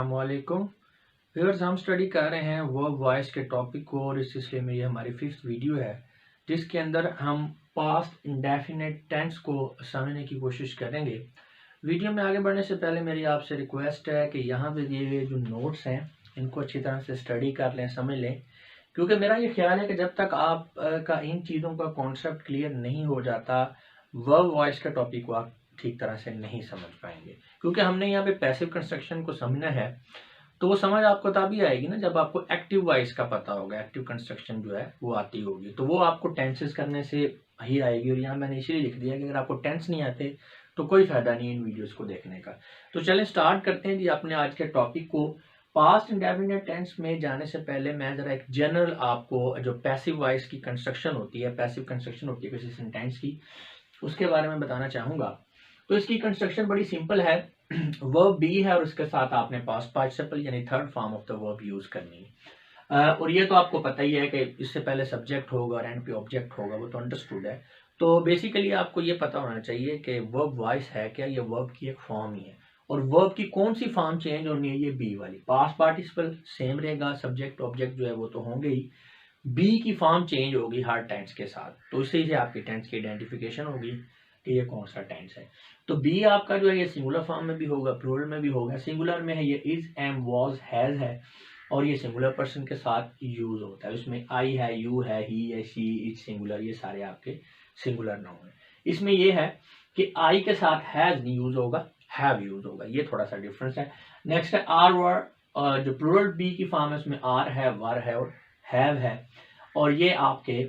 अस्सलामुअलैकुम व्यूअर्स, हम स्टडी कर रहे हैं वर्ब वॉइस के टॉपिक को और इस सिलसिले में ये हमारी 5th वीडियो है जिसके अंदर हम पास्ट इंडेफिनिट टेंस को समझने की कोशिश करेंगे। वीडियो में आगे बढ़ने से पहले मेरी आपसे रिक्वेस्ट है कि यहाँ पे दिए गए जो नोट्स हैं इनको अच्छी तरह से स्टडी कर लें, समझ लें, क्योंकि मेरा ये ख्याल है कि जब तक आप का इन चीज़ों का कॉन्सेप्ट क्लियर नहीं हो जाता वर्ब वॉइस का टॉपिक को आप ठीक तरह से नहीं समझ पाएंगे। क्योंकि हमने यहाँ पे पैसिव कंस्ट्रक्शन को समझना है तो वो समझ आपको तभी आएगी ना जब आपको एक्टिव वॉइस का पता होगा, एक्टिव कंस्ट्रक्शन जो है वो आती होगी, तो वो आपको टेंसेस करने से ही आएगी। और यहाँ मैंने इसीलिए लिख दिया कि अगर आपको टेंस नहीं आते तो कोई फायदा नहीं इन वीडियोस को देखने का। तो चलें स्टार्ट करते हैं जी अपने आज के टॉपिक को। पास्ट इंडेफिनिट टेंस में जाने से पहले मैं जरा एक जनरल आपको जो पैसिव वॉइस की कंस्ट्रक्शन होती है, पैसिव कंस्ट्रक्शन होती है किसी सेंटेंस की, उसके बारे में बताना चाहूँगा। तो इसकी कंस्ट्रक्शन बड़ी सिंपल है। वर्ब बी है और उसके साथ आपने पास्ट पार्टिसिपल यानी third form of the verb use करनी है। और ये तो आपको पता ही है कि इससे पहले सब्जेक्ट होगा और एंड पे ऑब्जेक्ट होगा, वो तो अंडरस्टूड है। तो बेसिकली आपको ये पता होना चाहिए कि वर्ब वॉइस है क्या, ये वर्ब की एक फॉर्म ही है। और वर्ब की कौन सी फॉर्म चेंज होनी है, ये बी वाली। पास्ट पार्टिसिपल सेम रहेगा, सब्जेक्ट ऑब्जेक्ट जो है वो तो होंगे ही, बी की फॉर्म चेंज होगी हर टेंस के साथ। तो इसी से आपकी टेंस की आइडेंटिफिकेशन होगी कि ये कौन सा टेंस है। तो बी आपका जो है ये सिंगुलर फॉर्म में भी होगा, प्लूरल में भी होगा। सिंगुलर में है ये इज, एम, वाज, हैज है और ये सिंगुलर पर्सन के साथ यूज होता है। उसमें आई है, यू है, ही है, शी, इज सिंगुलर, ये सारे आपके सिंगुलर नाउन है। इसमें ये है कि आई के साथ हैज नहीं यूज होगा, हैव यूज होगा, ये थोड़ा सा डिफरेंस है। नेक्स्ट है आर वर, जो प्लूरल बी की फॉर्म है उसमें आर है, वर है और हैव है, और ये आपके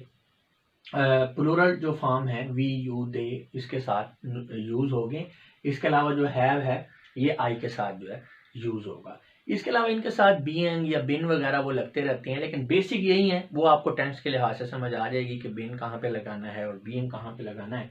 प्लूरल जो फॉर्म है वी, यू, दे, इसके साथ यूज होंगे। इसके अलावा जो हैव है ये आई के साथ जो है यूज होगा। इसके अलावा इनके साथ बीइंग या बिन वगैरह वो लगते रहते हैं, लेकिन बेसिक यही है, वो आपको टेंस के लिहाज से समझ आ जाएगी कि बिन कहाँ पे लगाना है और बीइंग कहाँ पे लगाना है।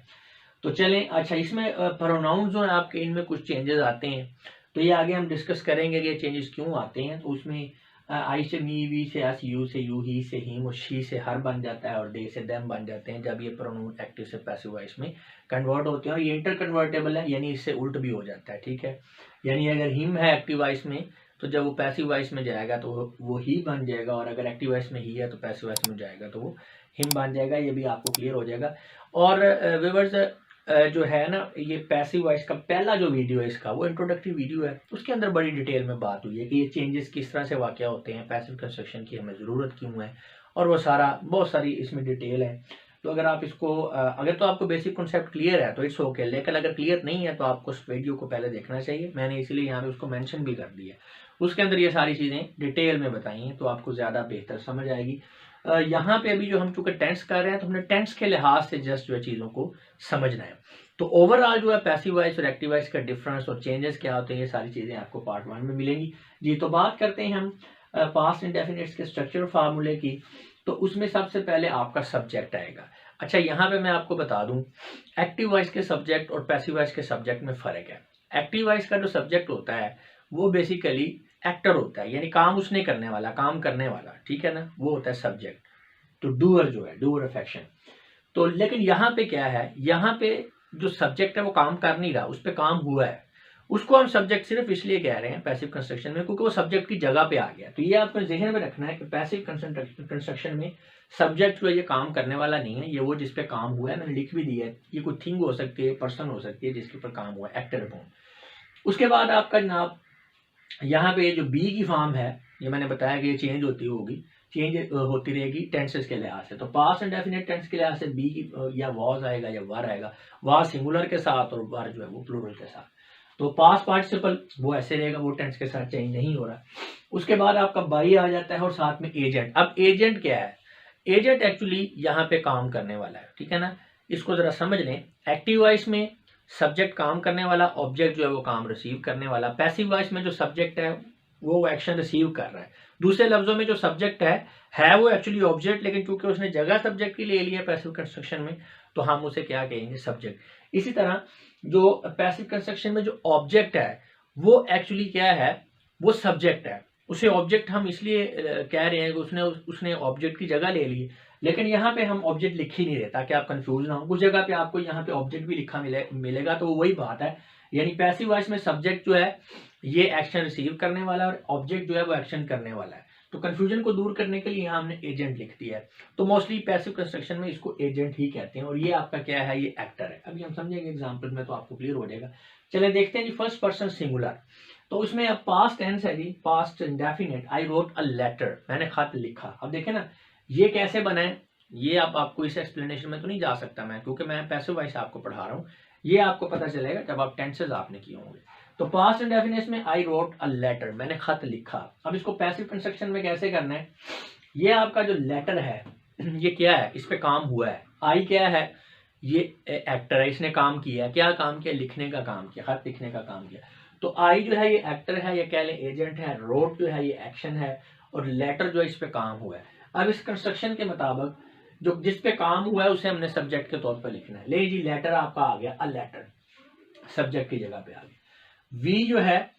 तो चलें, अच्छा इसमें प्रोनाउंस जो है आपके इनमें कुछ चेंजेस आते हैं, तो ये आगे हम डिस्कस करेंगे कि ये चेंजेस क्यों आते हैं। तो उसमें आई से मी, वी से एस, यू से यू, ही से हिम और शी से हर बन जाता है और दे से देम बन जाते हैं जब ये प्रोनाउन एक्टिव से पैसिव वॉइस में कन्वर्ट होते हैं। और ये इंटर कन्वर्टेबल है, यानी इससे उल्ट भी हो जाता है, ठीक है। यानी अगर हिम है एक्टिव वॉइस में तो जब वो पैसिव वॉइस में जाएगा तो वो ही बन जाएगा, और अगर एक्टिव वॉइस में ही है तो पैसिव वॉइस में जाएगा तो वो हिम बन जाएगा। ये भी आपको क्लियर हो जाएगा। और व्यूअर्स जो है ना, ये पैसिव वॉइस का पहला जो वीडियो है इसका, वो इंट्रोडक्टरी वीडियो है, उसके अंदर बड़ी डिटेल में बात हुई है कि ये चेंजेस किस तरह से वाक़या होते हैं, पैसिव कंस्ट्रक्शन की हमें ज़रूरत क्यों है, और वो सारा बहुत सारी इसमें डिटेल है। तो अगर आप इसको अगर तो आपको बेसिक कॉन्सेप्ट क्लियर है तो इट्स ओके, लेकिन अगर क्लियर नहीं है तो आपको उस वीडियो को पहले देखना चाहिए। मैंने इसीलिए यहाँ पे उसको मेंशन भी कर दिया है, उसके अंदर ये सारी चीज़ें डिटेल में बताई हैं, तो आपको ज़्यादा बेहतर समझ आएगी। यहाँ पे अभी जो हम चूँकि टेंस कर रहे हैं तो हमने टेंस के लिहाज से जस्ट जो है चीज़ों को समझना है। तो ओवरऑल जो है पैसिव वॉइस और एक्टिव वॉइस का डिफरेंस और चेंजेस क्या होते हैं, ये सारी चीज़ें आपको पार्ट 1 में मिलेंगी जी। तो बात करते हैं हम पास्ट इंडेफिनिट्स के स्ट्रक्चर फार्मूले की। तो उसमें सबसे पहले आपका सब्जेक्ट आएगा। अच्छा यहाँ पे मैं आपको बता दूं, एक्टिव वॉइस के सब्जेक्ट और पैसिव वॉइस के सब्जेक्ट में फ़र्क है। एक्टिव वॉइस का जो सब्जेक्ट होता है वो बेसिकली एक्टर होता है, यानी काम उसने करने वाला, काम करने वाला, ठीक है ना, वो होता है सब्जेक्ट। तो डूअर जो है, डूअर ऑफ एक्शन। तो लेकिन यहाँ पे क्या है, यहाँ पे जो सब्जेक्ट है वो काम कर नहीं रहा, उस पर काम हुआ है, उसको हम सब्जेक्ट सिर्फ इसलिए कह रहे हैं पैसिव कंस्ट्रक्शन में क्योंकि वो सब्जेक्ट की जगह पे आ गया। तो ये आपको ज़हन में रखना है कि पैसिव कंस्ट्रक्शन में सब्जेक्ट जो है ये काम करने वाला नहीं है, ये वो जिस पे काम हुआ है, मैंने लिख भी दिया है। ये कोई थिंग हो सकती है, पर्सन हो सकती है जिसके ऊपर काम हुआ है, एक्टर अपॉन। उसके बाद आपका जनाब यहाँ पे जो बी की फॉर्म है, ये मैंने बताया कि ये चेंज होती होगी, चेंज होती रहेगी टेंसेस के लिहाज से। तो पास्ट इंडेफिनिट टेंस के लिहाज से बी की या वाज आएगा या वर आएगा, वाज सिंगुलर के साथ और वर जो है वो प्लूरल के साथ। तो पास्ट पार्टिसिपल वो ऐसे रहेगा, वो टेंस के साथ चेंज नहीं हो रहा। उसके बाद आपका बाई आ जाता है और साथ में एजेंट। अब एजेंट क्या है, एजेंट एक्चुअली यहाँ पे काम करने वाला है, ठीक है ना, इसको जरा समझ लें। एक्टिव वॉइस में सब्जेक्ट काम करने वाला, ऑब्जेक्ट जो है वो काम रिसीव करने वाला। पैसिव वॉइस में जो सब्जेक्ट है वो एक्शन रिसीव कर रहा है। दूसरे लफ्जों में जो सब्जेक्ट है वो एक्चुअली ऑब्जेक्ट, लेकिन क्योंकि उसने जगह सब्जेक्ट की ले ली है पैसिव कंस्ट्रक्शन में, तो हम उसे क्या कहेंगे, सब्जेक्ट। इसी तरह जो पैसिव कंस्ट्रक्शन में जो ऑब्जेक्ट है वो एक्चुअली क्या है, वो सब्जेक्ट है। उसे ऑब्जेक्ट हम इसलिए कह रहे हैं कि उसने ऑब्जेक्ट की जगह ले ली, लेकिन यहाँ पे हम ऑब्जेक्ट लिख ही नहीं रहे ताकि आप कंफ्यूज ना हो। कुछ जगह पे आपको यहाँ पे ऑब्जेक्ट भी लिखा मिलेगा, तो वही बात है, यानी पैसिव वॉइस में सब्जेक्ट जो है ये एक्शन रिसीव करने वाला है और ऑब्जेक्ट जो है वो एक्शन करने वाला है। तो कंफ्यूजन को दूर करने के लिए यहाँ हमने एजेंट लिख दिया है। तो मोस्टली पैसिव कंस्ट्रक्शन में इसको एजेंट ही कहते हैं और ये आपका क्या है, ये एक्टर है। अभी हम समझेंगे एग्जाम्पल में तो आपको क्लियर हो जाएगा। चले देखते हैं जी फर्स्ट पर्सन सिंगुलर। तो उसमें अब पास्ट टेंस है जी, past indefinite. I wrote a letter, मैंने खत लिखा। अब देखें ना ये कैसे बना है, ये आपको इस एक्सप्लेनेशन में तो नहीं जा सकता मैं, क्योंकि मैं पैसिव वॉइस आपको पढ़ा रहा हूँ। ये आपको पता चलेगा जब आप टेंसेज आपने किए होंगे। तो पास्ट इंडेफिनिट में आई रोट अ लेटर, मैंने खत लिखा। अब इसको पैसिव कंस्ट्रक्शन में कैसे करना है, ये आपका जो लेटर है ये क्या है, इस पे काम हुआ है। आई क्या है, ये एक्टर है, इसने काम किया। क्या काम किया, लिखने का काम किया, खत लिखने का काम किया। तो आई जो है ये एक्टर है, ये कह लें एजेंट है। रोट जो है ये एक्शन है और लेटर जो है इस पे काम हुआ है। अब इस कंस्ट्रक्शन के मुताबिक जो जिस पे काम हुआ है उसे हमने सब्जेक्ट के तौर पर लिखना है। ले जी लेटर आपका आ गया, अ लेटर सब्जेक्ट की जगह पे आ गया। वी जो है,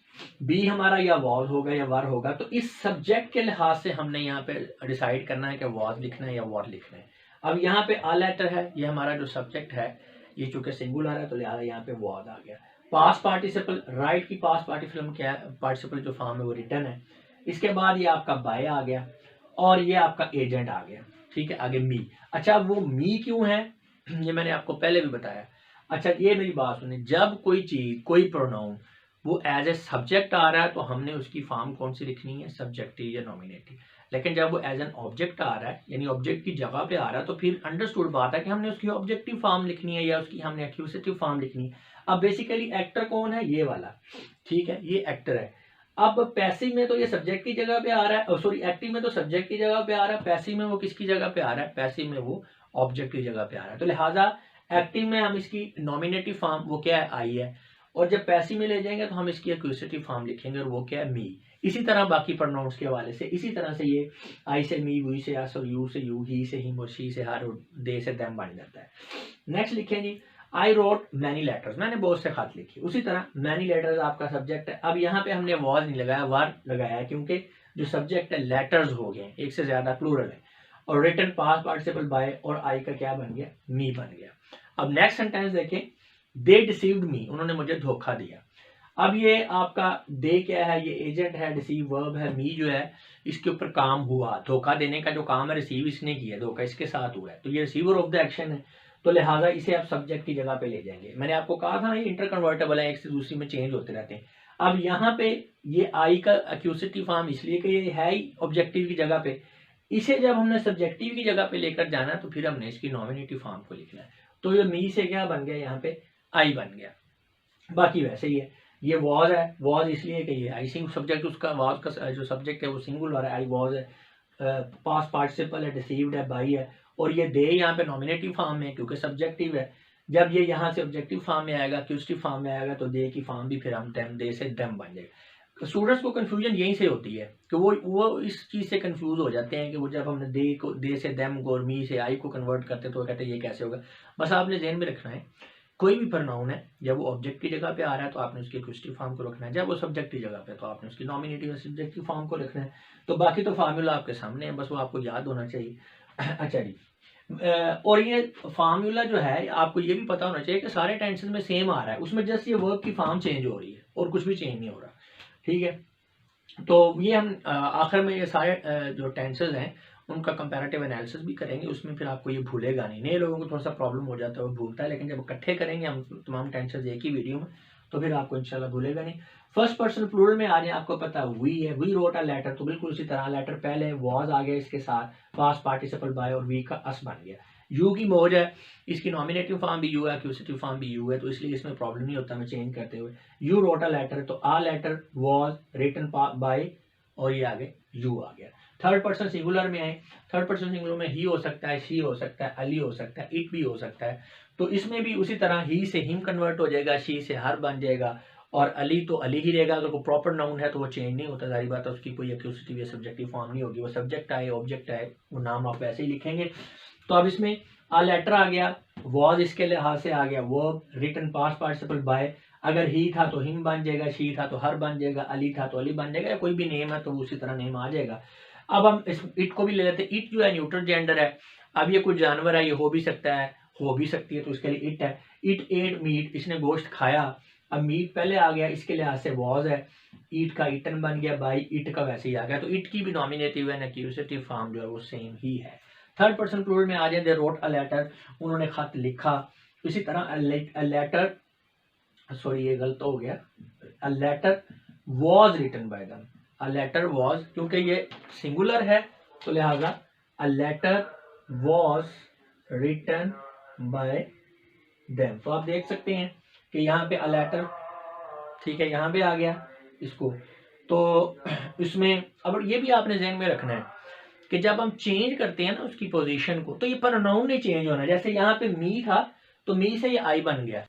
बी हमारा या वॉज होगा या वर होगा। तो इस सब्जेक्ट के लिहाज से हमने यहाँ पे डिसाइड करना है कि वॉज लिखना है या वॉर लिखना है। अब यहाँ पे अ लेटर है, ये हमारा जो सब्जेक्ट है, ये चूंकि सिंगुलर है तो लिहाजा यहाँ पे वॉज आ गया। पास्ट पार्टिसिपल, राइट की पास्ट पार्टिसिपल क्या है, पार्टिसिपल जो फॉर्म है वो रिटर्न है। इसके बाद ये आपका बाय आ गया और ये आपका एजेंट आ गया। ठीक है, आगे मी। अच्छा वो मी क्यों है ये मैंने आपको पहले भी बताया। अच्छा ये मेरी बात सुनिए, जब कोई चीज कोई प्रोनाउन वो एज ए सब्जेक्ट आ रहा है तो हमने उसकी फॉर्म कौन सी लिखनी है, सब्जेक्टिव या नॉमिनेटिव। लेकिन जब वो एज एन ऑब्जेक्ट आ रहा है यानी ऑब्जेक्ट की जगह पे आ रहा है तो फिर अंडरस्टूड बात है कि हमने उसकी ऑब्जेक्टिव फॉर्म लिखनी है या उसकी हमने एक्यूजेटिव फॉर्म लिखनी है। अब बेसिकली एक्टर कौन है, ये वाला। ठीक है, ये एक्टर है। अब पैसिव में तो ये सब्जेक्ट की जगह पे आ रहा है, सॉरी एक्टिव में तो सब्जेक्ट की जगह पे आ रहा है, पैसिव में वो किसकी जगह पे आ रहा है, पैसिव में वो ऑब्जेक्ट की जगह पे आ रहा है। तो लिहाजा एक्टिव में हम इसकी नॉमिनेटिव फॉर्म वो क्या है, आई है। और जब पैसिव में ले जाएंगे तो हम इसकी एक्यूजेटिव फॉर्म लिखेंगे और वो क्या है, मी। इसी तरह बाकी प्रोनाउंस के हवाले से इसी तरह से ये आई से मी, वी से अस और यू से यू, ही से हिम और शी से हर और दे से देम बन जाता है। नेक्स्ट लिखें जी आई रोट मैनी लेटर्स, मैंने बहुत से खत लिखे। उसी तरह मैनी लेटर्स आपका सब्जेक्ट है। अब यहाँ पे हमने वॉज नहीं लगाया, वर लगाया है, क्योंकि जो सब्जेक्ट है लेटर्स हो गए, एक से ज्यादा प्लूरल है। और रिटन पास्ट पार्टिसिपल बाय और आई का क्या बन गया, मी बन गया। अब नेक्स्ट सेंटेंस देखें, दे डिसीव्ड मी, उन्होंने मुझे धोखा दिया। अब ये आपका दे क्या है, ये एजेंट है, डिसीव वर्ब है, मी जो है इसके ऊपर काम हुआ। धोखा देने का जो काम है रिसीव इसने किया, धोखा इसके साथ हुआ है, तो ये रिसीवर ऑफ द एक्शन है। तो लिहाजा इसे आप सब्जेक्ट की जगह पे ले जाएंगे। मैंने आपको कहा था ना ये इंटर कन्वर्टेबल है, एक से दूसरी में चेंज होते रहते हैं। अब यहाँ पे ये आई का एक्यूजेटिव फॉर्म इसलिए कि ये है ही ऑब्जेक्टिव की जगह पे, इसे जब हमने सब्जेक्टिव की जगह पे लेकर जाना तो फिर हमने इसकी नॉमिनेटिव फॉर्म को लिखना है। तो ये मी से क्या बन गया, यहाँ पे आई बन गया। बाकी वैसे ही है, ये वॉज है, वॉज इसलिए कि ये आई सिंग सब्जेक्ट, उसका वॉज का जो सब्जेक्ट है वो सिंगुलर है, आई वॉज है। पास्ट पार्टिसिपल है, डिसीव्ड है, बाई है। और ये दे यहाँ पे नॉमिनेटिव फॉर्म में क्योंकि सब्जेक्टिव है। जब ये यहाँ से ऑब्जेक्टिव फॉर्म में आएगा, एक्यूजेटिव फॉर्म में आएगा तो दे की फॉर्म भी फिर हम देम, दे से देम बन जाएगा। स्टूडेंट्स को कंफ्यूजन यहीं से होती है कि वो इस चीज़ से कंफ्यूज हो जाते हैं कि वो जब हमने दे को, दे से देम को और मी से आई को कन्वर्ट करते तो वो कहते हैं ये कैसे होगा। बस आपने ध्यान में रखना है कोई भी प्रोनाउन है जब वो ऑब्जेक्ट की जगह पे आ रहा है तो आपने उसकी एक्यूजेटिव फॉर्म को रखना है, जब वो सब्जेक्ट की जगह पे तो आपने उसकी नॉमिनेटिव सब्जेक्टिव फॉर्म को रखना है। तो बाकी तो फार्मूला आपके सामने है, बस वो आपको याद होना चाहिए। अच्छा जी, और ये फार्मूला जो है आपको ये भी पता होना चाहिए कि सारे टेंसेस में सेम आ रहा है, उसमें जस्ट ये वर्ब की फॉर्म चेंज हो रही है और कुछ भी चेंज नहीं हो रहा। ठीक है, तो ये हम आखिर में ये सारे जो टेंसेस हैं उनका कंपैरेटिव एनालिसिस भी करेंगे, उसमें फिर आपको ये भूलेगा नहीं। नए लोगों को थोड़ा सा प्रॉब्लम हो जाता है, वो भूलता है, लेकिन जब इकट्ठे करेंगे हम तमाम टेंसेस एक ही वीडियो में तो फिर आपको इंशाल्लाह भूलेगा नहीं। फर्स्ट पर्सन प्लूरल में आ जाए, आपको पता है वी है, वी रोट अ लेटर, तो बिल्कुल उसी तरह लेटर पहले वॉज आ गया, इसके साथ पास्ट पार्टिसिपल बाय और वी का अस बन गया। यू की मौज है, इसकी नॉमिनेटिव फॉर्म भी यू है, एक्यूजेटिव फॉर्म भी यू है, तो इसलिए इसमें प्रॉब्लम नहीं होता मैं चेंज करते हुए। यू रोट अ लेटर, तो a letter was written by और ये आगे यू आ गया। थर्ड पर्सन सिंगुलर में आए, थर्ड पर्सन सिंगुलर में ही हो सकता है, शी हो सकता है, अली हो सकता है, इट भी हो सकता है। तो इसमें भी उसी तरह ही से हिम कन्वर्ट हो जाएगा, शी से हर बन जाएगा और अली तो अली ही रहेगा। अगर कोई प्रॉपर नाउन है तो वो चेंज नहीं होता, सारी बात है, उसकी कोई एक्यूजेटिव या सब्जेक्टिव फॉर्म नहीं होगी, वो सब्जेक्ट आए ऑब्जेक्ट आए वो नाम आप ऐसे ही लिखेंगे। तो अब इसमें आ लेटर आ गया, वॉज इसके लिहाज से आ गया, verb written past participle by, अगर ही था तो हिम बन जाएगा, शी था तो हर बन जाएगा, अली था तो अली बन जाएगा, या कोई भी नेम है तो उसी तरह नेम आ जाएगा। अब हम इस इट को भी ले लेते हैं। इट जो है न्यूट्रल जेंडर है, अब ये कोई जानवर है, ये हो भी सकता है, हो भी सकती है, तो इसके लिए इट है। इट एट मीट, इसने गोश्त खाया। अब मीट पहले आ गया, इसके लिहाज से वॉज है, ईट का ईटन बन गया, बाई ईट का वैसे ही आ गया, तो ईट की भी नॉमिनेटिव एंड एक्यूजेटिव फॉर्म जो है वो सेम ही है। थर्ड पर्सन प्लूरल में आ जाए, दे रोट अ लेटर, उन्होंने खत लिखा। इसी तरह अ लेटर, सॉरी ये गलत हो गया, a letter was written by them, a letter was, क्योंकि ये सिंगुलर है तो लिहाजा a letter was written by them. तो आप देख सकते हैं कि यहाँ पे अ लेटर, ठीक है, यहाँ पे आ गया इसको। तो इसमें अब ये भी आपने ध्यान में रखना है कि जब हम चेंज करते हैं ना उसकी पोजीशन को, तो ये प्रोनाउन नहीं चेंज होना। जैसे यहाँ पे मी था तो मी से ये आई बन गया।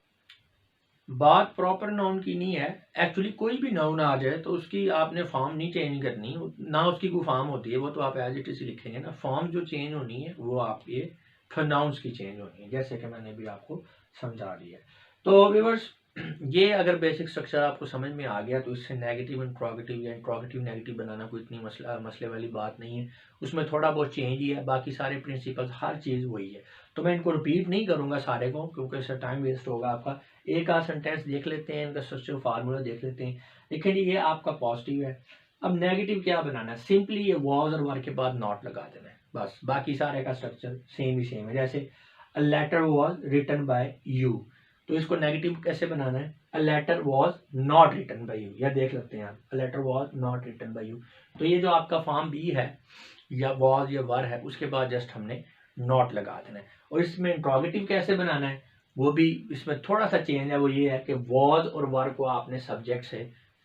बात प्रॉपर नाउन की नहीं है, एक्चुअली कोई भी नाउन आ जाए तो उसकी आपने फॉर्म नहीं चेंज करनी, ना उसकी कोई फॉर्म होती है, वो तो आप एज इट इज लिखेंगे ना। फॉर्म जो चेंज होनी है वो आप ये प्रोनाउंस की चेंज होनी है, जैसे कि मैंने भी आपको समझा दिया। तो व्यूअर्स, ये अगर बेसिक स्ट्रक्चर आपको समझ में आ गया तो इससे नेगेटिव इंट्रोगेटिव या इंट्रोगेटिव नेगेटिव बनाना कोई इतनी मसले वाली बात नहीं है। उसमें थोड़ा बहुत चेंज ही है, बाकी सारे प्रिंसिपल्स हर चीज़ वही है। तो मैं इनको रिपीट नहीं करूंगा सारे को, क्योंकि इससे टाइम वेस्ट होगा आपका। एक आध सेंटेंस देख लेते हैं, इनका स्ट्रक्चर फार्मूला देख लेते हैं। देखिए जी, ये आपका पॉजिटिव है। अब नेगेटिव क्या बनाना है, सिंपली ये वॉज और वर के बाद नॉट लगा देना है बस, बाकी सारे का स्ट्रक्चर सेम ही सेम है। जैसे a letter was written by you, तो इसको नेगेटिव कैसे बनाना है, a letter was not written by you, या देख लेते हैं आप, a letter was not written by you. तो ये जो आपका फॉर्म बी है या वॉज या वर है, उसके बाद जस्ट हमने नॉट लगा देना है। और इसमें इंट्रोगेटिव कैसे बनाना है, वो भी इसमें थोड़ा सा चेंज है। वो ये है कि वॉज और वर को आपने सब्जेक्ट से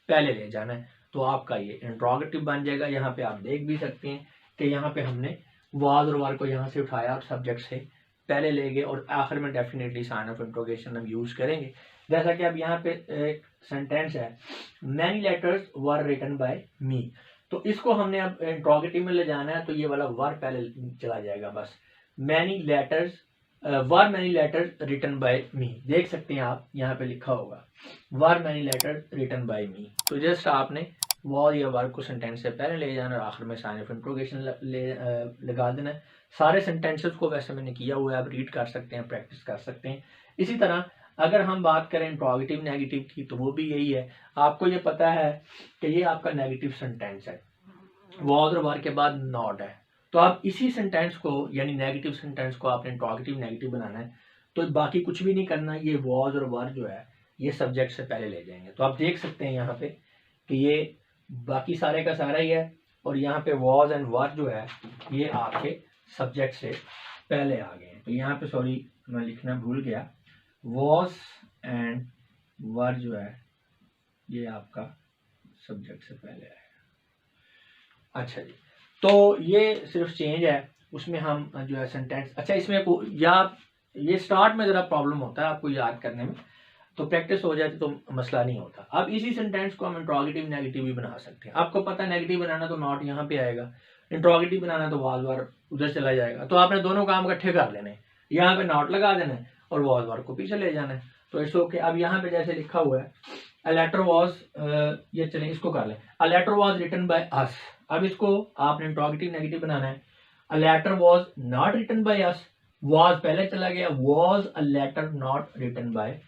पहले ले जाना है, तो आपका ये इंट्रोगेटिव बन जाएगा। यहाँ पे आप देख भी सकते हैं कि यहाँ पे हमने वॉज और वर को यहाँ से उठाया और सब्जेक्ट से पहले ले गए, और आखिर में डेफिनेटली साइन ऑफ इंट्रोगेशन हम यूज करेंगे। जैसा कि अब यहाँ पे एक सेंटेंस है, many letters were written by me, तो इसको हमने अब इंट्रोगेटिव में ले जाना है, तो ये वाला वर पहले चला जाएगा बस। Many letters were many letters written by me, देख सकते हैं आप यहाँ पे लिखा होगा were many letters written by me. तो जस्ट आपने वॉर या वर को सेंटेंस से पहले ले जाना और आखिर में साइन ऑफ इंट्रोगेशन लगा देना है। सारे सेंटेंसेस को वैसे मैंने किया हुआ है, आप रीड कर सकते हैं, प्रैक्टिस कर सकते हैं। इसी तरह अगर हम बात करें इंट्रोगेटिव नेगेटिव की, तो वो भी यही है। आपको ये पता है कि ये आपका नेगेटिव सेंटेंस है, वॉज और वर के बाद नॉट है, तो आप इसी सेंटेंस को यानी नेगेटिव सेंटेंस को आपने इंट्रोगेटिव नेगेटिव बनाना है, तो बाकी कुछ भी नहीं करना। ये वॉज और वर जो है ये सब्जेक्ट से पहले ले जाएंगे। तो आप देख सकते हैं यहाँ पे कि ये बाकी सारे का सारा ही है, और यहाँ पे वॉज एंड वर जो है ये आपके सब्जेक्ट से पहले आ गए हैं। तो यहाँ पे सॉरी मैं लिखना भूल गया, वॉज एंड वर जो है ये आपका सब्जेक्ट से पहले आया। अच्छा जी, तो ये सिर्फ चेंज है, उसमें हम जो है सेंटेंस, अच्छा इसमें या ये स्टार्ट में ज़रा प्रॉब्लम होता है आपको याद करने में, तो प्रैक्टिस हो जाए तो मसला नहीं होता। अब इसी सेंटेंस को हम इंट्रोगेटिव नेगेटिव भी बना सकते हैं। आपको पता है नेगेटिव बनाना तो नॉट यहाँ पे आएगा, इंट्रोगेटिव बनाना तो वॉज वर उधर चला जाएगा। तो आपने दोनों काम इकट्ठे कर लेने, यहाँ पे नॉट लगा देना है और वॉज वर को पीछे ले जाना है। तो इट्स ओके। अब यहाँ पे जैसे लिखा हुआ है अ लेटर वॉज, ये चलें इसको कर लें, a letter was written by us. अब इसको आपने इंट्रोगेटिव नेगेटिव बनाना है, a letter was not written by us, was पहले चला गया, was a letter not written by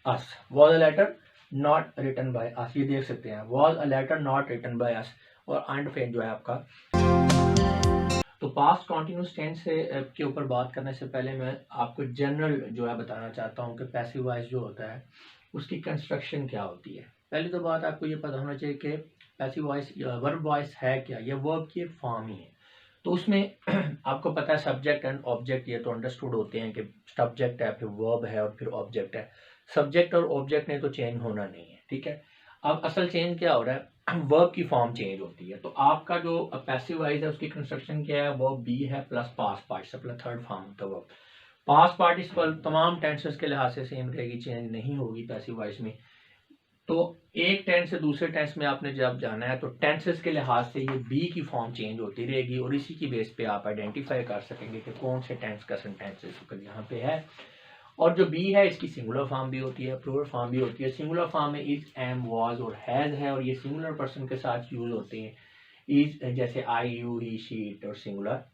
us, was a letter not written by us, ये देख सकते हैं was a letter not written by us. और एंड फेन जो है आपका। तो पास्ट कॉन्टिन्यूस टेंस से के ऊपर बात करने से पहले मैं आपको जनरल जो है बताना चाहता हूँ कि पैसिव वॉइस जो होता है उसकी कंस्ट्रक्शन क्या होती है। पहली तो बात आपको ये पता होना चाहिए कि पैसिव वॉइस वर्ब वॉइस है क्या, ये वर्ब की एक फॉर्म ही है। तो उसमें आपको पता है सब्जेक्ट एंड ऑब्जेक्ट, ये तो अंडरस्टूड होते हैं कि सब्जेक्ट है, फिर वर्ब है और फिर ऑब्जेक्ट है। सब्जेक्ट और ऑब्जेक्ट ने तो चेंज होना नहीं है, ठीक है। अब असल चेंज क्या हो रहा है, वर्ब की फॉर्म चेंज होती है। तो आपका जो पैसिव वॉइस है उसकी कंस्ट्रक्शन क्या है, वर्ब बी है plus past participle, third form of the verb. Past participle तमाम टेंसेस के लिहाज से सेम रहेगी, चेंज नहीं होगी पैसिव वॉइस में। तो एक टेंस से दूसरे टेंस में आपने जब जाना है तो टेंसेस के लिहाज से ये बी की फॉर्म चेंज होती रहेगी, और इसी की बेस पे आप आइडेंटिफाई कर सकेंगे कि कौन से टेंस का सेंटेंस यहाँ पे है। और जो बी है इसकी सिंगुलर फॉर्म भी होती है, प्लूरल फॉर्म भी होती है। सिंगुलर फॉर्म में इज, एम, वाज और हैज है, और ये सिंगुलर पर्सन के साथ यूज होते हैं। इज जैसे आई, यू, ही, शी, इट, और सिंगुलर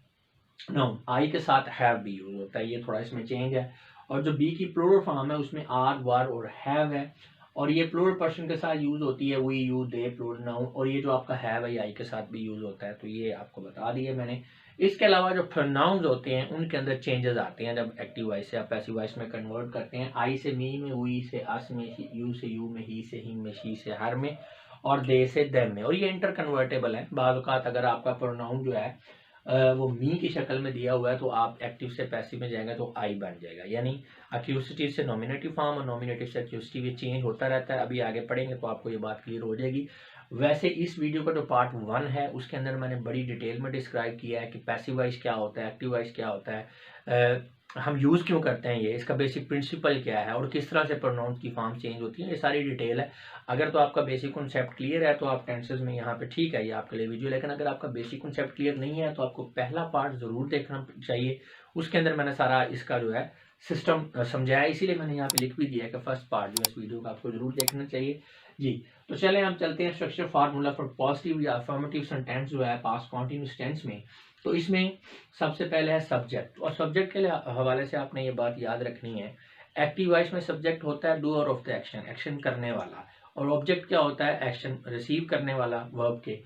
नाउन आई के साथ हैव भी यूज होता है, ये थोड़ा इसमें चेंज है। और जो बी की प्लूरल फॉर्म है उसमें आर, वर और हैव है, और ये प्लूरल पर्सन के साथ यूज होती है, we, you, they, plural noun, और ये जो आपका है वही आई के साथ भी यूज होता है, तो ये आपको बता दिया मैंने। इसके अलावा जो प्रोनाउंस होते हैं उनके अंदर चेंजेस आते हैं जब एक्टिव वॉइस से आप पैसिव वॉइस में कन्वर्ट करते हैं। आई से मी में, वी से अस में, यू से यू में, ही से हिम में, शी से हर में, और दे से देम में, और ये इंटर कन्वर्टेबल है। बाज़ औक़ात अगर आपका प्रोनाउन जो है वो मी की शक्ल में दिया हुआ है तो आप एक्टिव से पैसिव में जाएंगे तो आई बन जाएगा, यानी एक्यूसिटिव से नॉमिनेटिव फॉर्म और नॉमिनेटिव से एक्यूसिटिव ये चेंज होता रहता है। अभी आगे पढ़ेंगे तो आपको ये बात क्लियर हो जाएगी। वैसे इस वीडियो का जो पार्ट 1 है उसके अंदर मैंने बड़ी डिटेल में डिस्क्राइब किया है कि पैसिव वॉइस क्या होता है, एक्टिव वॉइस क्या होता है, हम यूज़ क्यों करते हैं, ये इसका बेसिक प्रिंसिपल क्या है और किस तरह से प्रोनाउंस की फॉर्म चेंज होती है, ये सारी डिटेल है। अगर तो आपका बेसिक कॉन्सेप्ट क्लियर है तो आप टेंसेस में यहाँ पे ठीक है ये आपके लिए वीडियो, लेकिन अगर आपका बेसिक कॉन्सेप्ट क्लियर नहीं है तो आपको पहला पार्ट ज़रूर देखना चाहिए। उसके अंदर मैंने सारा इसका जो है सिस्टम समझाया, इसीलिए मैंने यहाँ पे लिख भी दिया है कि फर्स्ट पार्ट जो है इस वीडियो का आपको जरूर देखना चाहिए जी। तो चलें हम चलते हैं स्ट्रक्चर फार्मूला फॉर पॉजिटिव या अफर्मेटिव सेंटेंस जो है पास्ट कॉन्टिन्यूअस टेंस में। तो इसमें सबसे पहले है सब्जेक्ट, और सब्जेक्ट के हवाले से आपने ये बात याद रखनी है, एक्टिव वॉइस में सब्जेक्ट होता है doer of the action, action करने वाला, और ऑब्जेक्ट क्या होता है, एक्शन रिसीव करने वाला वर्ब के।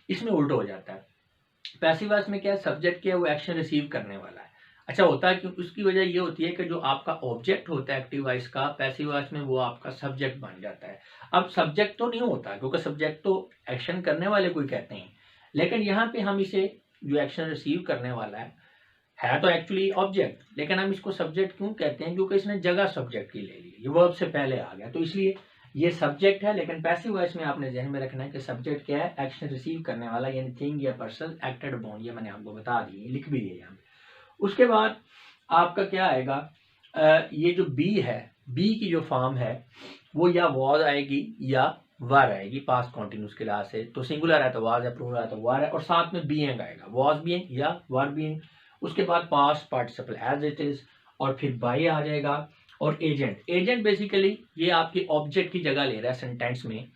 इसमें उल्टा हो जाता है। पैसिव वॉइस में क्या है, सब्जेक्ट क्या है, वो एक्शन रिसीव करने वाला है। अच्छा होता है क्योंकि उसकी वजह ये होती है कि जो आपका ऑब्जेक्ट होता है एक्टिव वॉइस का, पैसिव वॉइस में वो आपका सब्जेक्ट बन जाता है। अब सब्जेक्ट तो नहीं होता क्योंकि सब्जेक्ट तो एक्शन करने वाले को ही कहते हैं, लेकिन यहाँ पे हम इसे जो एक्शन रिसीव करने वाला है तो एक्चुअली ऑब्जेक्ट, लेकिन हम इसको सब्जेक्ट क्यों कहते हैं, क्योंकि इसने जगह सब्जेक्ट की ले ली, ये वर्ब से पहले आ गया, तो इसलिए ये सब्जेक्ट है। लेकिन पैसिव वॉइस में आपने ध्यान में रखना है कि सब्जेक्ट क्या है, एक्शन रिसीव करने वाला, यानी थिंग या पर्सन एक्टेड अपॉन, ये मैंने आपको बता दी, लिख भी दिया यहाँ पे। उसके बाद आपका क्या आएगा, ये जो बी है, बी की जो फॉर्म है वो या वॉज आएगी या वर आएगी पास्ट कॉन्टिन्यूस के लिहाज से। तो सिंगुलर है तो वाज है, प्लूरल है तो वर है, और साथ में बीइंग आएगा, वॉज बीइंग या वर बीइंग। उसके बाद past participle as it is, और फिर बाय आ जाएगा, और एजेंट। एजेंट बेसिकली ये आपकी ऑब्जेक्ट की जगह ले रहा है सेंटेंस में,